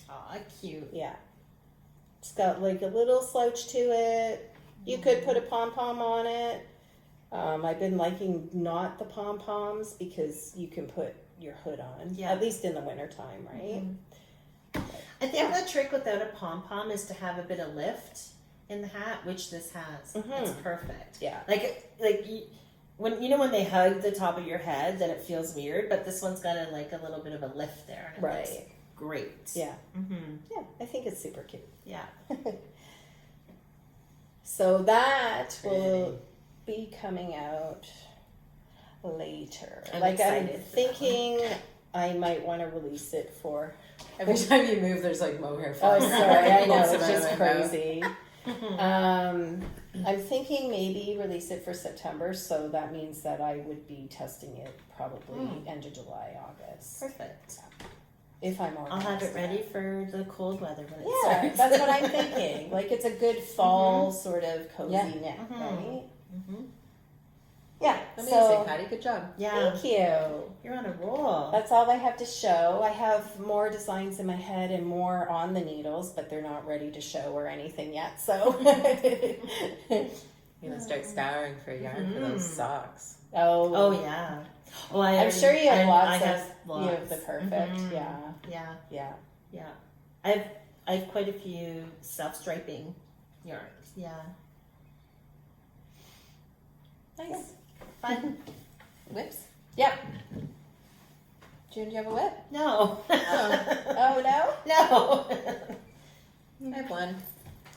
Speaker 3: Aw, cute.
Speaker 2: yeah. It's got like a little slouch to it. You could put a pom-pom on it. I've been liking not the pom-poms because you can put your hood on,
Speaker 3: Yeah.
Speaker 2: at least in the wintertime, right?
Speaker 3: I think the trick without a pom-pom is to have a bit of lift in the hat, which this has. It's perfect.
Speaker 2: Yeah.
Speaker 3: Like when they hug the top of your head, then it feels weird. But this one's got a little bit of a lift there. And it looks
Speaker 2: Right.
Speaker 3: great.
Speaker 2: Yeah.
Speaker 3: Mm-hmm.
Speaker 2: Yeah, I think it's super cute.
Speaker 3: Yeah.
Speaker 2: So that will be coming out later.
Speaker 3: I'm
Speaker 2: I'm
Speaker 3: excited for that
Speaker 2: thinking I might want to release it for.
Speaker 1: Every time you move, there's like mohair
Speaker 2: Oh,
Speaker 1: flying.
Speaker 2: sorry, I know,
Speaker 1: Most
Speaker 2: it's
Speaker 1: of it
Speaker 2: just
Speaker 1: right now.
Speaker 2: crazy. I'm thinking maybe release it for September, so that means that I would be testing it probably end of July, August.
Speaker 3: Perfect.
Speaker 2: If I'm
Speaker 3: I'll have it ready for the cold weather when it
Speaker 2: Yeah,
Speaker 3: starts.
Speaker 2: that's what I'm thinking. Like it's a good fall sort of cozy
Speaker 1: Yeah.
Speaker 2: knit,
Speaker 3: Mhm.
Speaker 2: right?
Speaker 3: Mm-hmm.
Speaker 2: Yeah.
Speaker 1: Amazing,
Speaker 2: So
Speaker 1: Patty. Good job.
Speaker 3: Yeah.
Speaker 2: thank you.
Speaker 3: You're on a roll.
Speaker 2: That's all I have to show. I have more designs in my head and more on the needles, but they're not ready to show or anything yet. So.
Speaker 1: You're gonna start scouring for yarn for those socks.
Speaker 3: Oh yeah. Oh,
Speaker 2: I'm sure you have lots
Speaker 3: I have
Speaker 2: of
Speaker 3: lots.
Speaker 2: you have the perfect.
Speaker 3: Mhm.
Speaker 2: Yeah,
Speaker 3: Yeah.
Speaker 2: yeah.
Speaker 3: Yeah. I have quite a few self-striping yarns. Yeah.
Speaker 1: Nice.
Speaker 3: Fun.
Speaker 1: Whips.
Speaker 2: Yep.
Speaker 1: June, do you have a whip?
Speaker 3: No.
Speaker 2: Oh no.
Speaker 3: No.
Speaker 1: I have one.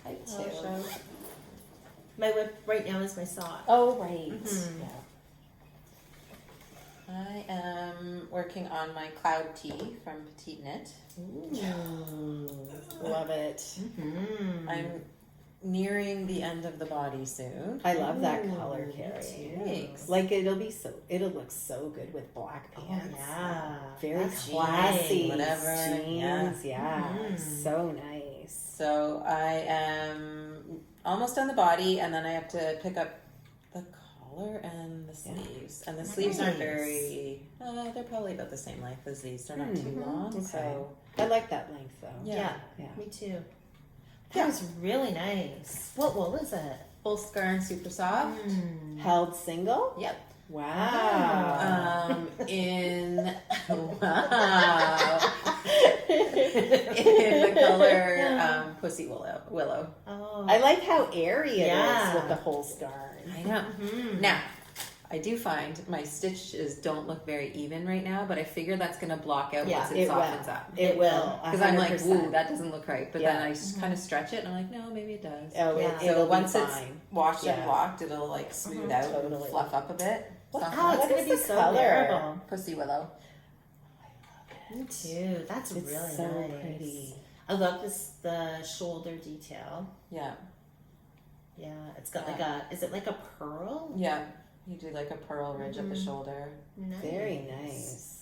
Speaker 2: I
Speaker 1: I'll
Speaker 2: too.
Speaker 1: show.
Speaker 3: My whip right now is my sock.
Speaker 2: Oh right.
Speaker 3: Mhm.
Speaker 2: Yeah.
Speaker 1: I am working on my cloud tee from Petite Knit.
Speaker 2: Love it.
Speaker 3: Mm-hmm.
Speaker 1: I'm nearing the end of the body soon.
Speaker 2: I love that color, Karri.
Speaker 1: Thanks.
Speaker 2: Like it'll look so good with black pants.
Speaker 3: Yeah.
Speaker 2: Very
Speaker 3: That's
Speaker 2: classy.
Speaker 1: jeans, whatever,
Speaker 2: Jeans, yeah.
Speaker 3: Mhm.
Speaker 2: So nice.
Speaker 1: So I am almost on the body, and then I have to pick up the collar and the sleeves. And the sleeves aren't
Speaker 3: Nice.
Speaker 1: very. They're probably about the same length as these. They're not too long.
Speaker 2: Okay.
Speaker 1: So
Speaker 2: I like that length though.
Speaker 3: Yeah.
Speaker 2: Yeah.
Speaker 3: Me too. That was really nice. What wool is it?
Speaker 1: full scarn, super soft.
Speaker 2: Held single?
Speaker 1: Yep.
Speaker 2: Wow.
Speaker 1: In wow. In the color Pussy Willow.
Speaker 3: Oh.
Speaker 2: I like how airy it is
Speaker 3: Yeah.
Speaker 2: with the whole scarn.
Speaker 1: I know.
Speaker 3: Mhm.
Speaker 1: Now, I do find my stitches don't look very even right now, but I figure that's going to block out
Speaker 3: Yeah,
Speaker 1: once it
Speaker 2: it
Speaker 1: softens
Speaker 2: will.
Speaker 1: up.
Speaker 2: It will.
Speaker 1: Because I'm like,
Speaker 2: 100%.
Speaker 1: ooh, that doesn't look right. But
Speaker 2: Yeah.
Speaker 1: then I just kind of stretch it, and I'm like, no, maybe it does.
Speaker 2: Oh,
Speaker 3: Yeah.
Speaker 1: So
Speaker 2: it'll
Speaker 1: once
Speaker 2: be
Speaker 1: it's
Speaker 2: fine.
Speaker 1: washed
Speaker 2: Yeah.
Speaker 1: and blocked, it'll like smooth out
Speaker 2: Totally.
Speaker 1: and fluff up a bit.
Speaker 2: What
Speaker 1: Soften
Speaker 3: Oh,
Speaker 1: up.
Speaker 3: it's
Speaker 2: What
Speaker 3: gonna
Speaker 2: is
Speaker 3: be
Speaker 2: the
Speaker 3: so
Speaker 2: color?
Speaker 3: wearable.
Speaker 1: Pussy Willow.
Speaker 3: Me too. That's
Speaker 2: It's
Speaker 3: really
Speaker 2: so
Speaker 3: nice.
Speaker 2: pretty.
Speaker 3: I love the shoulder detail.
Speaker 1: Yeah.
Speaker 3: Yeah, it's got like a. Is it like a pearl?
Speaker 1: Yeah. You do like a pearl ridge at the shoulder.
Speaker 3: Nice.
Speaker 2: Very nice.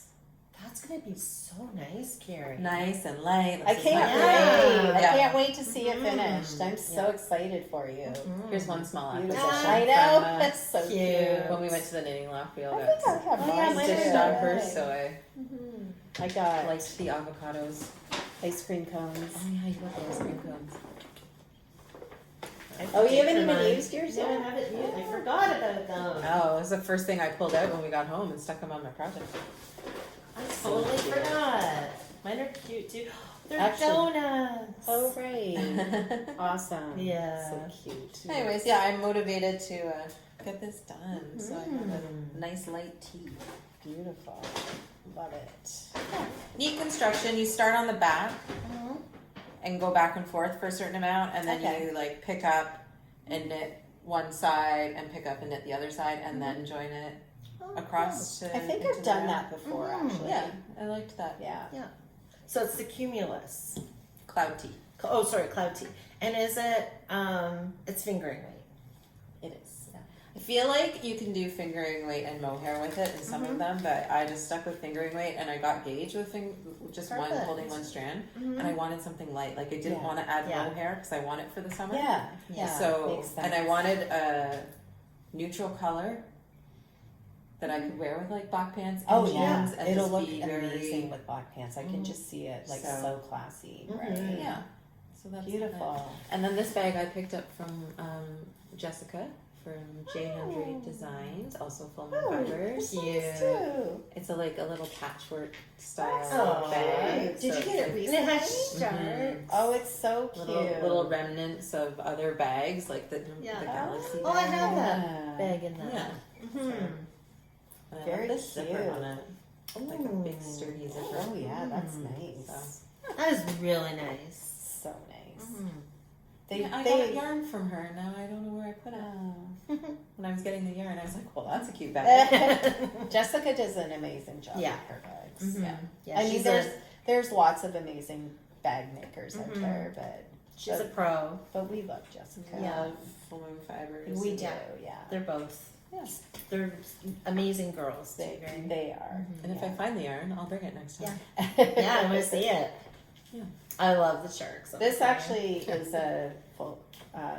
Speaker 3: That's gonna be so nice, Karri.
Speaker 1: Nice and light.
Speaker 2: I
Speaker 1: This is my
Speaker 2: can't
Speaker 3: Yeah.
Speaker 2: wait. I
Speaker 1: Yeah.
Speaker 2: can't wait to see it finished. I'm so excited for you.
Speaker 1: Here's one small
Speaker 2: Beautiful.
Speaker 1: acquisition.
Speaker 2: I know.
Speaker 1: from,
Speaker 2: That's so
Speaker 3: cute.
Speaker 2: cute.
Speaker 1: when we went to the knitting loft, we all
Speaker 2: I
Speaker 1: got
Speaker 2: think I have
Speaker 3: Oh, yeah,
Speaker 2: mine
Speaker 3: mine
Speaker 2: too.
Speaker 1: stitched on first, so I
Speaker 2: I got
Speaker 1: liked the avocados.
Speaker 2: Ice cream cones.
Speaker 1: Oh yeah, you got those cream cones.
Speaker 2: Oh, you haven't
Speaker 3: For
Speaker 2: even
Speaker 3: mine.
Speaker 2: used yours
Speaker 3: No, I
Speaker 2: yet?
Speaker 3: haven't used. I forgot about them.
Speaker 1: Oh, it was the first thing I pulled out when we got home and stuck them on my project.
Speaker 3: I totally forgot. Mine are cute too. They're
Speaker 2: Actually-
Speaker 3: donuts.
Speaker 2: Oh, right. Awesome.
Speaker 3: Yeah.
Speaker 2: So cute.
Speaker 1: Anyways, yeah, I'm motivated to get this done. So I have a nice light tea.
Speaker 2: Beautiful. Love it.
Speaker 1: Neat construction. You start on the back
Speaker 3: Mhm.
Speaker 1: and go back and forth for a certain amount, and then
Speaker 2: Okay.
Speaker 1: you like pick up and knit one side and pick up and knit the other side, and then join it
Speaker 3: Oh,
Speaker 1: across to.
Speaker 2: I think
Speaker 1: into
Speaker 2: I've
Speaker 1: the
Speaker 2: done
Speaker 1: round.
Speaker 2: that before,
Speaker 3: Mhm.
Speaker 2: actually.
Speaker 1: Yeah, I liked that.
Speaker 2: Yeah.
Speaker 3: cool. So it's the cumulus.
Speaker 1: Cloud tea.
Speaker 3: Oh, sorry, cloud tea. And is it? It's fingering weight.
Speaker 1: It is. Yeah. I feel like you can do fingering weight and mohair with it in some of them, but I just stuck with fingering weight, and I got gauge with just one
Speaker 3: Perfect.
Speaker 1: holding one strand, and I wanted something light. Like I didn't
Speaker 2: Yeah.
Speaker 1: want to add
Speaker 3: Yeah.
Speaker 1: mohair because I want it for the summer.
Speaker 2: Yeah. Yeah.
Speaker 1: So
Speaker 2: Makes sense.
Speaker 1: and I wanted a neutral color that I could wear with like black pants and
Speaker 2: Oh
Speaker 1: jeans,
Speaker 2: yeah,
Speaker 1: and
Speaker 2: it'll
Speaker 1: just
Speaker 2: look
Speaker 1: be
Speaker 2: amazing with black pants. I can
Speaker 3: Mhm.
Speaker 2: just see it like
Speaker 1: So-
Speaker 2: so classy,
Speaker 3: Mhm.
Speaker 2: right?
Speaker 1: yeah. So that's
Speaker 2: Beautiful.
Speaker 1: it. And then this bag I picked up from Jessica from J. Hendry Designs, also Fulman
Speaker 2: Oh,
Speaker 1: Fibers.
Speaker 2: this
Speaker 3: Cute.
Speaker 2: one's too.
Speaker 1: It's a little patchwork style
Speaker 3: Oh,
Speaker 1: bag.
Speaker 2: Did
Speaker 1: So
Speaker 2: you get
Speaker 1: it's
Speaker 2: it
Speaker 1: like
Speaker 2: recently?
Speaker 3: And it has stars.
Speaker 2: Oh, it's so cute.
Speaker 1: little remnants of other bags, like the
Speaker 3: Yeah.
Speaker 1: galaxy.
Speaker 3: Oh, I
Speaker 1: bag.
Speaker 3: have that
Speaker 2: Yeah.
Speaker 3: bag in there.
Speaker 1: Yeah.
Speaker 3: Mhm.
Speaker 1: And I
Speaker 2: Very
Speaker 1: love this zipper
Speaker 2: cute.
Speaker 1: on it, like a big sturdy zipper.
Speaker 2: Oh yeah, that's
Speaker 3: Mhm.
Speaker 2: nice.
Speaker 3: That is really nice.
Speaker 2: So nice.
Speaker 3: Mhm.
Speaker 2: They,
Speaker 1: Yeah, I
Speaker 2: they,
Speaker 1: got yarn from her. Now I don't know where I put it.
Speaker 2: Oh.
Speaker 1: When I was getting the yarn, I was like, "Well, that's a cute bag."
Speaker 2: Jessica does an amazing job
Speaker 3: Yeah.
Speaker 2: with her bags.
Speaker 3: Mhm.
Speaker 1: Yeah.
Speaker 3: Yeah,
Speaker 2: I mean,
Speaker 3: she's
Speaker 2: there's lots of amazing bag makers out
Speaker 3: Mhm.
Speaker 2: there, but
Speaker 3: she's a pro.
Speaker 2: we love Jessica.
Speaker 3: Yeah.
Speaker 1: Fulman Fibers.
Speaker 2: We do.
Speaker 3: Yeah.
Speaker 2: Yeah,
Speaker 3: They're both.
Speaker 1: Yes.
Speaker 3: They're amazing girls.
Speaker 2: they
Speaker 3: too.
Speaker 2: they are.
Speaker 1: And if I find the yarn, I'll bring it next time.
Speaker 3: Yeah, I want to see it.
Speaker 1: Yeah.
Speaker 3: I love the sharks.
Speaker 2: This actually is a full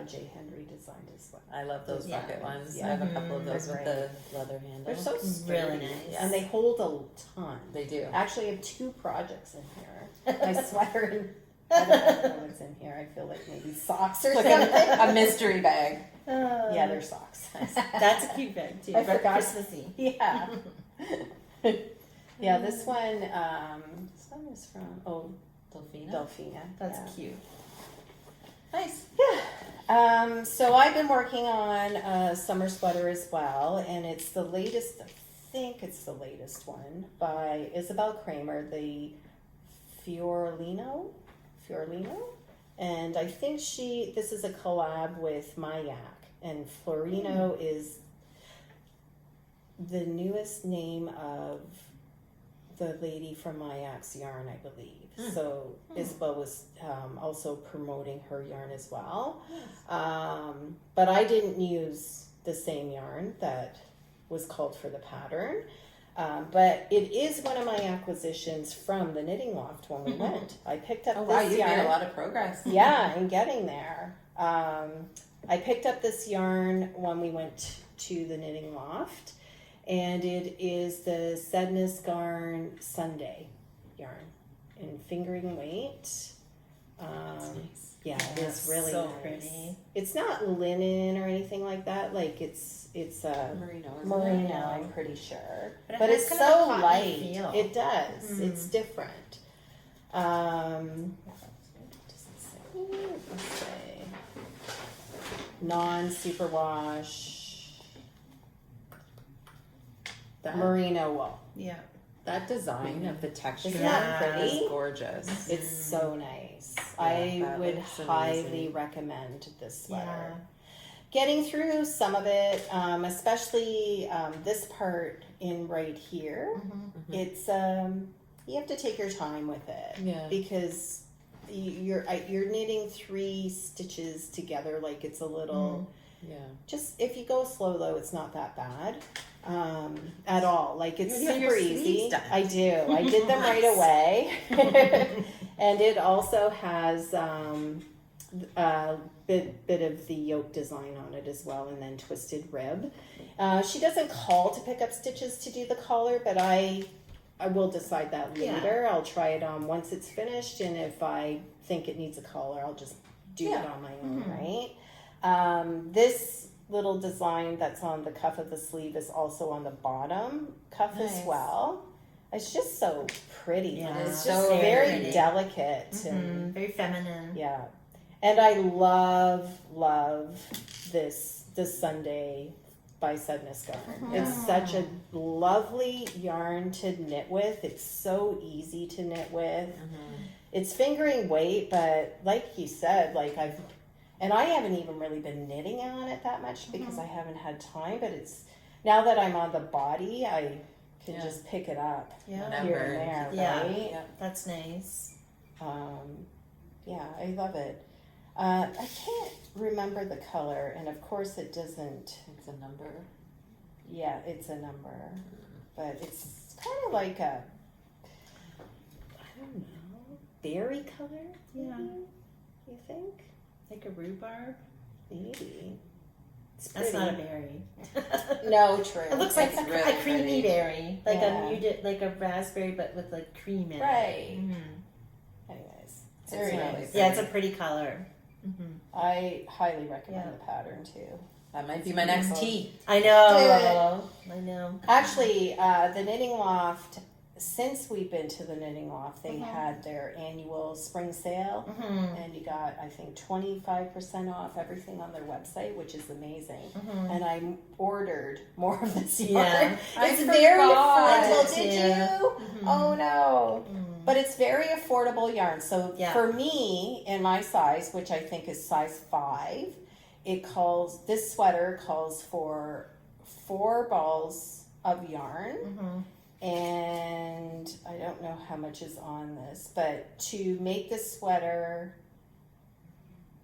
Speaker 2: J. Henry design as well.
Speaker 1: I love those
Speaker 3: Yeah.
Speaker 1: bucket ones.
Speaker 2: Yeah.
Speaker 1: I have a couple of
Speaker 2: Mhm.
Speaker 1: those
Speaker 2: They're
Speaker 1: with the leather handle.
Speaker 2: They're so
Speaker 3: Really
Speaker 2: sturdy,
Speaker 3: nice.
Speaker 2: and they hold a ton.
Speaker 1: They do.
Speaker 2: Actually, I have 2 projects in here. My sweater and I don't know what's in here. I feel like maybe socks or
Speaker 1: Like
Speaker 2: something.
Speaker 1: a mystery bag.
Speaker 2: Yeah, they're socks.
Speaker 3: That's a cute bag too.
Speaker 2: I
Speaker 3: Very
Speaker 2: forgot.
Speaker 3: Christmassy.
Speaker 2: Yeah. Yeah, this one is from
Speaker 1: Delphina.
Speaker 2: Delphina.
Speaker 3: That's
Speaker 2: yeah.
Speaker 3: cute.
Speaker 1: Nice.
Speaker 2: So I've been working on a summer sweater as well, and it's the latest. I think it's the latest one by Isabel Kramer, the Fiorlino, and I think this is a collab with Mayak, and Florino is the newest name of the lady from Mayak's yarn, I believe. So Isabel was also promoting her yarn as well. But I didn't use the same yarn that was called for the pattern. But it is one of my acquisitions from the Knitting Loft when we went. I picked up
Speaker 1: Oh
Speaker 2: this
Speaker 1: wow, you've
Speaker 2: yarn.
Speaker 1: made a lot of progress.
Speaker 2: Yeah, I'm getting there. I picked up this yarn when we went to the Knitting Loft, and it is the Sedness Garn Sunday yarn in fingering weight.
Speaker 1: That's nice.
Speaker 2: Yeah, it is really
Speaker 3: so
Speaker 2: nice.
Speaker 3: pretty.
Speaker 2: It's not linen or anything like that. Like it's
Speaker 1: Merino. Isn't
Speaker 2: merino,
Speaker 1: It?
Speaker 2: I'm pretty sure.
Speaker 3: But it
Speaker 2: But
Speaker 3: has
Speaker 2: it's
Speaker 3: kind of a
Speaker 2: so
Speaker 3: cottony
Speaker 2: light.
Speaker 3: feel.
Speaker 2: It does.
Speaker 3: Mm.
Speaker 2: It's different. Let's say non-superwash merino wool.
Speaker 3: Yeah.
Speaker 1: That design of the texture
Speaker 2: Isn't
Speaker 3: that
Speaker 2: pretty?
Speaker 1: is gorgeous.
Speaker 2: It's so nice.
Speaker 1: Yeah,
Speaker 2: I
Speaker 1: that
Speaker 2: would
Speaker 1: looks
Speaker 2: highly
Speaker 1: amazing.
Speaker 2: recommend this sweater.
Speaker 3: Yeah.
Speaker 2: Getting through some of it, especially this part in right here, it's you have to take your time with it.
Speaker 1: Yeah.
Speaker 2: Because you're knitting 3 stitches together, like it's a little.
Speaker 1: Yeah.
Speaker 2: Just if you go slow though, it's not that bad at all. Like it's
Speaker 3: You have your
Speaker 2: super
Speaker 3: sleeves
Speaker 2: easy.
Speaker 3: done.
Speaker 2: I do. I did them right away, and it also has a bit of the yoke design on it as well, and then twisted rib. She doesn't call to pick up stitches to do the collar, but I I will decide that later. I'll try it on once it's finished, and if I think it needs a collar, I'll just do it on my own, right? This little design that's on the cuff of the sleeve is also on the bottom cuff as well. It's just so pretty.
Speaker 3: Yeah,
Speaker 2: It's
Speaker 3: so
Speaker 2: just very
Speaker 3: pretty.
Speaker 2: delicate and
Speaker 3: Very feminine.
Speaker 2: yeah. And I love this Sunday by Sedness Garn. It's such a lovely yarn to knit with. It's so easy to knit with. It's fingering weight, but like you said, like I haven't even really been knitting on it that much because I haven't had time, but it's now that I'm on the body, I can just pick it up here and there, right?
Speaker 3: Yeah, that's nice.
Speaker 2: Yeah, I love it. I can't remember the color, and of course it doesn't.
Speaker 1: It's a number.
Speaker 2: Yeah, it's a number, but it's kind of like a, I don't know, berry color.
Speaker 3: Yeah.
Speaker 2: Maybe? You think?
Speaker 3: Like a rhubarb.
Speaker 2: Maybe. It's
Speaker 3: That's
Speaker 2: pretty.
Speaker 3: not a berry.
Speaker 2: No, true.
Speaker 3: It looks like
Speaker 1: It's
Speaker 3: a
Speaker 1: really
Speaker 3: creamy
Speaker 1: pretty.
Speaker 3: berry, like
Speaker 2: Yeah.
Speaker 3: a muted, like a raspberry, but with like cream in
Speaker 2: Right.
Speaker 3: it.
Speaker 2: Anyways,
Speaker 1: It's
Speaker 2: very
Speaker 1: really
Speaker 2: nice.
Speaker 1: pretty.
Speaker 3: Yeah, it's a pretty color.
Speaker 2: I highly recommend the pattern too.
Speaker 1: That might be my next tea.
Speaker 3: I know. I know.
Speaker 2: Actually, the Knitting Loft, since we've been to the Knitting Loft, they had their annual spring sale, and you got, I think, 25% off everything on their website, which is amazing. And I ordered more of this yarn.
Speaker 3: Yeah.
Speaker 2: It's
Speaker 1: I
Speaker 2: very
Speaker 1: forgot.
Speaker 2: affordable. Did
Speaker 3: Yeah.
Speaker 2: you? Oh no. But it's very affordable yarn. So
Speaker 3: Yeah.
Speaker 2: for me, in my size, which I think is size 5, this sweater calls for 4 balls of yarn. And I don't know how much is on this, but to make this sweater,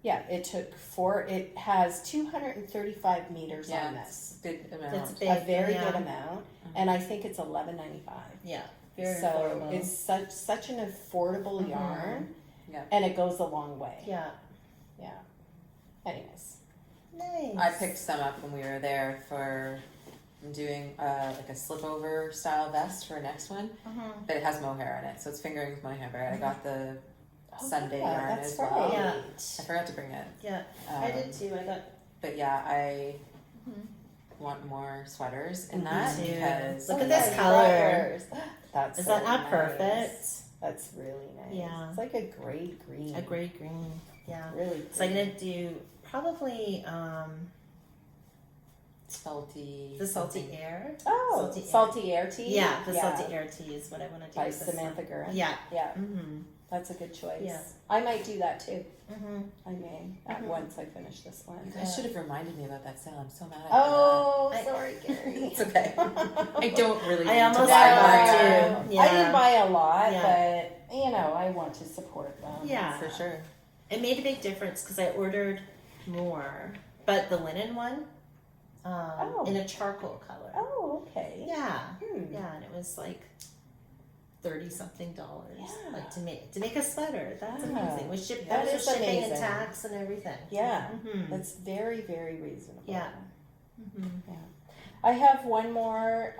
Speaker 2: it has 235 meters on this.
Speaker 1: Good amount.
Speaker 3: That's big.
Speaker 2: A very
Speaker 3: yeah.
Speaker 2: good amount. And I think it's $11.95.
Speaker 3: Yeah. Very
Speaker 2: So
Speaker 3: affordable.
Speaker 2: it's such an affordable yarn.
Speaker 1: Yeah.
Speaker 2: And it goes a long way.
Speaker 3: Yeah.
Speaker 2: Yeah. Anyways.
Speaker 3: Nice.
Speaker 1: I picked some up when we were there for doing like a slipover style vest for next one, but it has mohair in it, so it's fingering with mohair. But I got the Sunday yarn
Speaker 2: that's
Speaker 1: as
Speaker 2: right.
Speaker 1: well.
Speaker 3: Yeah.
Speaker 1: I forgot to bring it.
Speaker 3: Yeah. I did too. I got.
Speaker 1: But yeah, I want more sweaters in that
Speaker 3: too.
Speaker 1: because
Speaker 3: Look at this color.
Speaker 2: That's
Speaker 3: Is
Speaker 2: so
Speaker 3: that not
Speaker 2: nice.
Speaker 3: perfect?
Speaker 2: That's really nice.
Speaker 3: Yeah.
Speaker 2: It's like a great green.
Speaker 3: A great green. Yeah.
Speaker 2: Really.
Speaker 3: So I'm
Speaker 2: pretty.
Speaker 3: gonna do probably
Speaker 1: salty.
Speaker 3: the salty air.
Speaker 2: Oh, salty air tea.
Speaker 3: Yeah, the salty air tea is what I want to do.
Speaker 2: By
Speaker 3: with this
Speaker 2: Samantha
Speaker 3: one.
Speaker 2: Gurin.
Speaker 3: Yeah.
Speaker 2: Yeah.
Speaker 3: Mm-hmm.
Speaker 2: That's a good choice.
Speaker 3: Yeah.
Speaker 2: I might do that too.
Speaker 3: Mm-hmm.
Speaker 2: I may once I finish this one.
Speaker 1: You guys should have reminded me about that sale. I'm so mad.
Speaker 2: Oh,
Speaker 3: I-
Speaker 2: sorry, Gary.
Speaker 1: It's okay. I don't really.
Speaker 3: I
Speaker 1: need
Speaker 3: almost
Speaker 1: to buy
Speaker 3: forgot
Speaker 1: more.
Speaker 3: to.
Speaker 2: I didn't buy a lot,
Speaker 3: Yeah.
Speaker 2: but I want to support them.
Speaker 3: Yeah.
Speaker 1: For sure.
Speaker 3: It made a big difference because I ordered more, but the linen one, in a charcoal color.
Speaker 2: Oh, okay.
Speaker 3: Yeah,
Speaker 2: Hmm.
Speaker 3: yeah, and it was like $30-something.
Speaker 2: Yeah.
Speaker 3: Like to make a sweater. That's
Speaker 2: Wow.
Speaker 3: amazing. With
Speaker 2: That
Speaker 3: that
Speaker 2: is
Speaker 3: was shipping and
Speaker 2: amazing.
Speaker 3: tax and everything.
Speaker 2: Yeah.
Speaker 3: Mhm.
Speaker 2: That's very, very reasonable.
Speaker 3: Yeah. Mhm.
Speaker 2: I have one more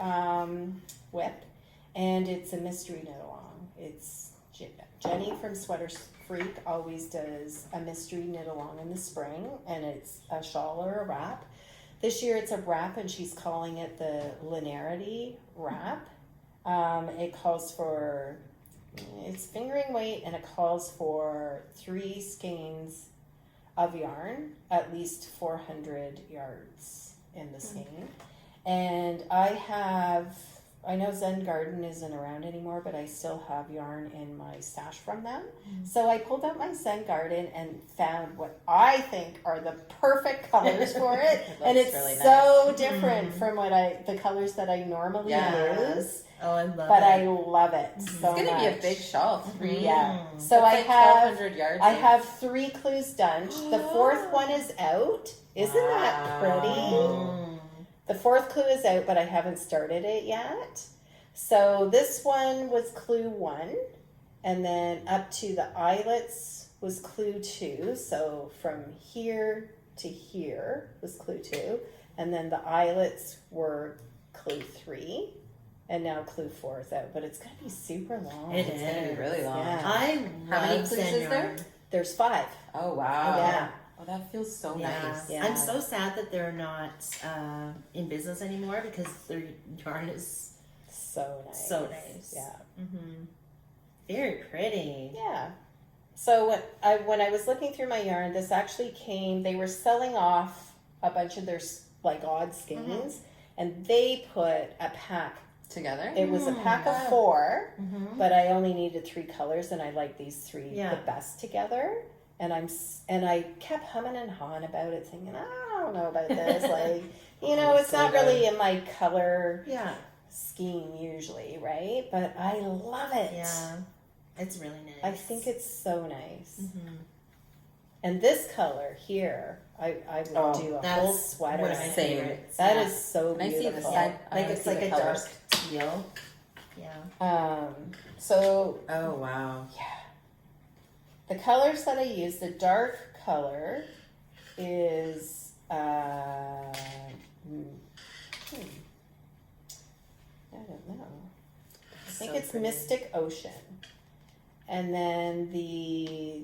Speaker 2: whip, and it's a mystery knit along. It's Jenny from Sweater Freak always does a mystery knit along in the spring, and it's a shawl or a wrap. This year it's a wrap, and she's calling it the linearity wrap. It calls for, it's fingering weight, and it calls for 3 skeins of yarn, at least 400 yards in the skein. And I know Zen Garden isn't around anymore, but I still have yarn in my stash from them. So I pulled out my Zen Garden and found what I think are the perfect colors for it. And it's
Speaker 1: really
Speaker 2: so different from the colors that I normally
Speaker 1: Yes.
Speaker 2: use.
Speaker 3: Oh, I love
Speaker 2: But
Speaker 3: it.
Speaker 2: I love it so
Speaker 1: It's gonna be a
Speaker 2: much.
Speaker 1: big shawl. 3.
Speaker 2: Yeah. So
Speaker 1: That's
Speaker 2: I
Speaker 1: like
Speaker 2: have
Speaker 1: 1,200 yards.
Speaker 2: I have 3 clues done. The 4th one is out. Isn't that pretty?
Speaker 3: Mm.
Speaker 2: The 4th clue is out, but I haven't started it yet. So this one was clue 1, and then up to the eyelets was clue 2. So from here to here was clue 2, and then the eyelets were clue 3. And now clue 4 is out, but it's going to be super long.
Speaker 3: It's
Speaker 1: It's gonna be really long.
Speaker 2: Yeah.
Speaker 3: I
Speaker 1: How many
Speaker 3: love
Speaker 1: clues is
Speaker 3: Zen
Speaker 1: there?
Speaker 3: yarn.
Speaker 2: There's 5.
Speaker 1: Oh wow.
Speaker 2: Yeah.
Speaker 1: Oh, that feels so
Speaker 3: Yeah.
Speaker 1: nice.
Speaker 2: Yeah.
Speaker 3: I'm so sad that they're not in business anymore because their yarn is
Speaker 2: So nice.
Speaker 3: so nice.
Speaker 2: Yeah.
Speaker 3: Mm-hmm. Very pretty.
Speaker 2: Yeah. So when I was looking through my yarn, this actually came. They were selling off a bunch of their like odd skeins, and they put a pack.
Speaker 1: Together?
Speaker 2: It was a pack of 4,
Speaker 3: Mm-hmm.
Speaker 2: but I only needed 3 colors, and I like these 3
Speaker 3: Yeah.
Speaker 2: the best together. And I kept humming and hawing about it, thinking, I don't know about this. Like, it's
Speaker 1: so
Speaker 2: not
Speaker 1: good.
Speaker 2: really in my color
Speaker 3: Yeah.
Speaker 2: scheme usually, right? But I love it.
Speaker 3: Yeah. It's really nice.
Speaker 2: I think it's so nice.
Speaker 3: Mm-hmm.
Speaker 2: And this color here, I would
Speaker 1: Oh,
Speaker 2: do a
Speaker 3: that's
Speaker 2: whole sweater.
Speaker 3: one of my
Speaker 1: Same.
Speaker 3: favorites.
Speaker 2: That
Speaker 3: yeah.
Speaker 2: is so
Speaker 1: Can I see the
Speaker 2: beautiful.
Speaker 1: side? I
Speaker 3: Like
Speaker 1: wanna
Speaker 3: it's
Speaker 1: see
Speaker 3: like
Speaker 1: the
Speaker 3: a
Speaker 1: colors.
Speaker 3: dark teal. Yeah.
Speaker 2: So
Speaker 1: Oh wow.
Speaker 2: the colors that I use, the dark color is I don't know. I think
Speaker 1: So
Speaker 2: it's
Speaker 1: pretty.
Speaker 2: Mystic Ocean. And then the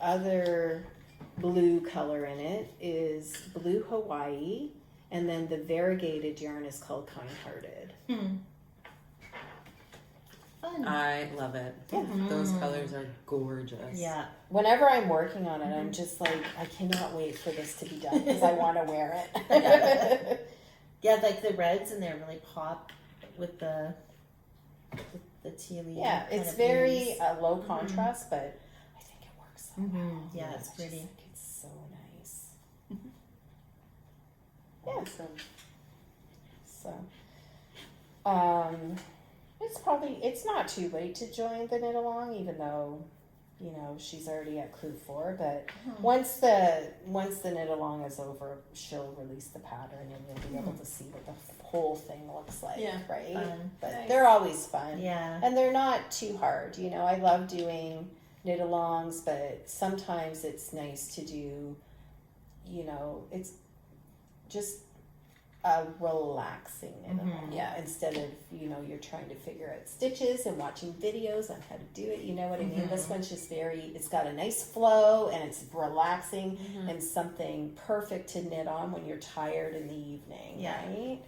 Speaker 2: other blue color in it is Blue Hawaii. And then the variegated yarn is called Kind Hearted.
Speaker 3: Fun.
Speaker 1: I love it.
Speaker 2: Yeah.
Speaker 1: Those colors are gorgeous.
Speaker 3: Yeah.
Speaker 2: Whenever I'm working on it, I'm just like, I cannot wait for this to be done because I want to wear it.
Speaker 3: Yeah, like the reds in there really pop with the tealy.
Speaker 2: Yeah,
Speaker 3: kind
Speaker 2: it's
Speaker 3: of
Speaker 2: very
Speaker 3: blues.
Speaker 2: low contrast, but I think it works so well.
Speaker 3: Yeah, it's
Speaker 2: I
Speaker 3: pretty.
Speaker 2: just think it's so nice.
Speaker 1: Awesome.
Speaker 2: So, it's not too late to join the knit along, even though, she's already at clue 4. But once the knit along is over, she'll release the pattern, and you'll be able to see what the whole thing looks like.
Speaker 1: Yeah.
Speaker 2: Right.
Speaker 3: Fun.
Speaker 2: But
Speaker 1: Nice.
Speaker 2: they're always fun.
Speaker 3: Yeah.
Speaker 2: And they're not too hard. I love doing knit alongs, but sometimes it's nice to do, it's just a relaxing knit along.
Speaker 1: Yeah.
Speaker 2: Instead of, you're trying to figure out stitches and watching videos on how to do it. You know what I mean? This one's just it's got a nice flow and it's relaxing and something perfect to knit on when you're tired in the evening.
Speaker 3: Yeah.
Speaker 2: Right?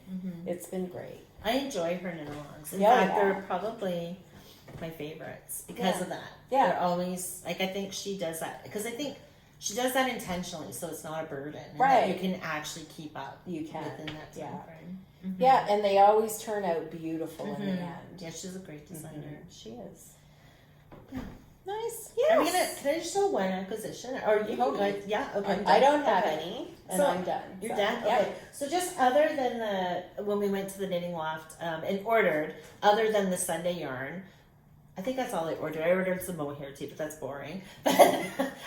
Speaker 2: It's been great.
Speaker 3: I enjoy her knit alongs. In
Speaker 2: Yeah,
Speaker 3: fact,
Speaker 2: yeah.
Speaker 3: they're probably my favorites because of that.
Speaker 2: Yeah.
Speaker 3: They're always, I think she does that because I think she does that intentionally so it's not a burden. And
Speaker 2: Right.
Speaker 3: that you can actually keep up
Speaker 2: You can.
Speaker 3: within that time
Speaker 2: Yeah.
Speaker 3: frame.
Speaker 2: Yeah, and they always turn out beautiful in the end.
Speaker 3: Yeah, she's a great designer.
Speaker 2: She is.
Speaker 1: Nice.
Speaker 3: Are we gonna? Can I just show one acquisition? Or you
Speaker 1: Totally.
Speaker 3: guys? Yeah. Okay.
Speaker 2: I don't have
Speaker 3: Okay.
Speaker 2: any, and
Speaker 3: So,
Speaker 2: I'm done.
Speaker 3: You're
Speaker 2: So,
Speaker 3: done?
Speaker 2: Yeah.
Speaker 3: Okay. So just other than when we went to the Knitting Loft and ordered, other than the Sunday yarn, I think that's all I ordered. I ordered some mohair too, but that's boring. But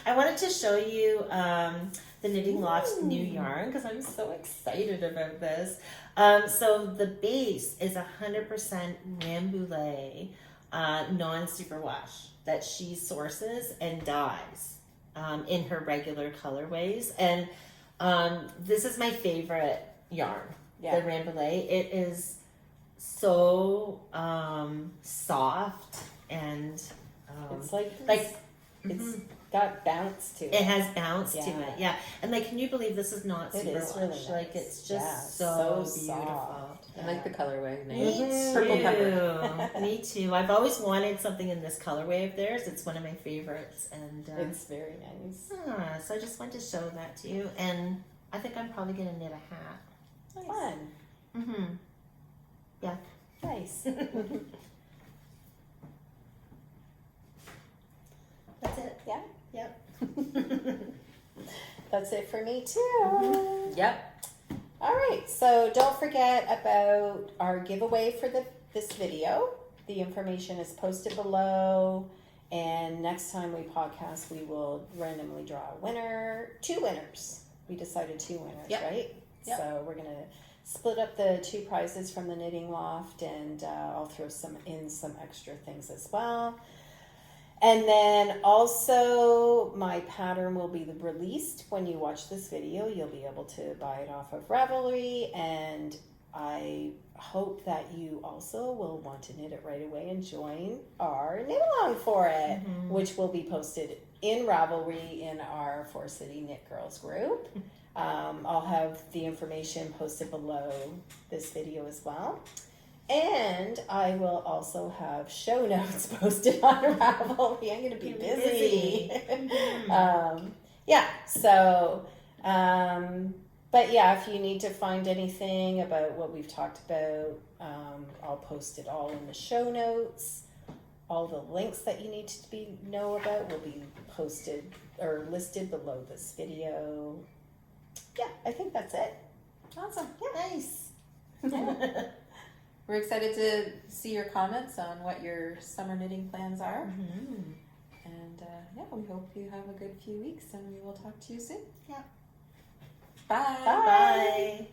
Speaker 3: I wanted to show you the Knitting Loft's new yarn because I'm so excited about this. So the base is 100% Rambouillet non-superwash that she sources and dyes in her regular colorways. And this is my favorite yarn,
Speaker 2: Yeah.
Speaker 3: the Rambouillet. It is so soft and
Speaker 2: It's like it's got bounce to it.
Speaker 3: it has bounce to
Speaker 2: Yeah.
Speaker 3: it. Yeah. And like, can you believe this is not
Speaker 2: It
Speaker 3: super
Speaker 2: is
Speaker 3: wash?
Speaker 2: really nice.
Speaker 3: Like, it's just
Speaker 2: Yeah,
Speaker 3: so
Speaker 2: so
Speaker 3: beautiful.
Speaker 2: soft.
Speaker 1: I like the colorway.
Speaker 3: Me
Speaker 1: Nice.
Speaker 3: too.
Speaker 1: Purple pepper.
Speaker 3: Me too. I've always wanted something in this colorway of theirs. It's one of my favorites, and
Speaker 2: It's very nice.
Speaker 3: so I just wanted to show that to you. And I think I'm probably gonna knit a hat.
Speaker 2: Fun.
Speaker 3: Mm-hmm. Yeah.
Speaker 2: Nice.
Speaker 3: That's it.
Speaker 2: Yeah.
Speaker 3: Yep.
Speaker 2: That's it for me too.
Speaker 1: Yep.
Speaker 2: All right, so don't forget about our giveaway for this video. The information is posted below, and next time we podcast, we will randomly draw a winner. 2 winners. We decided 2 winners,
Speaker 1: Yep.
Speaker 2: right?
Speaker 1: Yep.
Speaker 2: So we're gonna split up the 2 prizes from the Knitting Loft, and I'll throw some extra things as well. And then also my pattern will be released when you watch this video. You'll be able to buy it off of Ravelry, and I hope that you also will want to knit it right away and join our knit along for it, which will be posted in Ravelry in our 4 City Knit Girls group. I'll have the information posted below this video as well. And I will also have show notes posted on Ravelry. I'm going to be busy. But yeah, if you need to find anything about what we've talked about, I'll post it all in the show notes. All the links that you need to know about will be posted or listed below this video. Yeah, I think that's it.
Speaker 1: Awesome.
Speaker 3: Yeah. Nice.
Speaker 1: Yeah. We're excited to see your comments on what your summer knitting plans are. And yeah, we hope you have a good few weeks and we will talk to you soon.
Speaker 3: Yeah.
Speaker 1: Bye.
Speaker 3: Bye.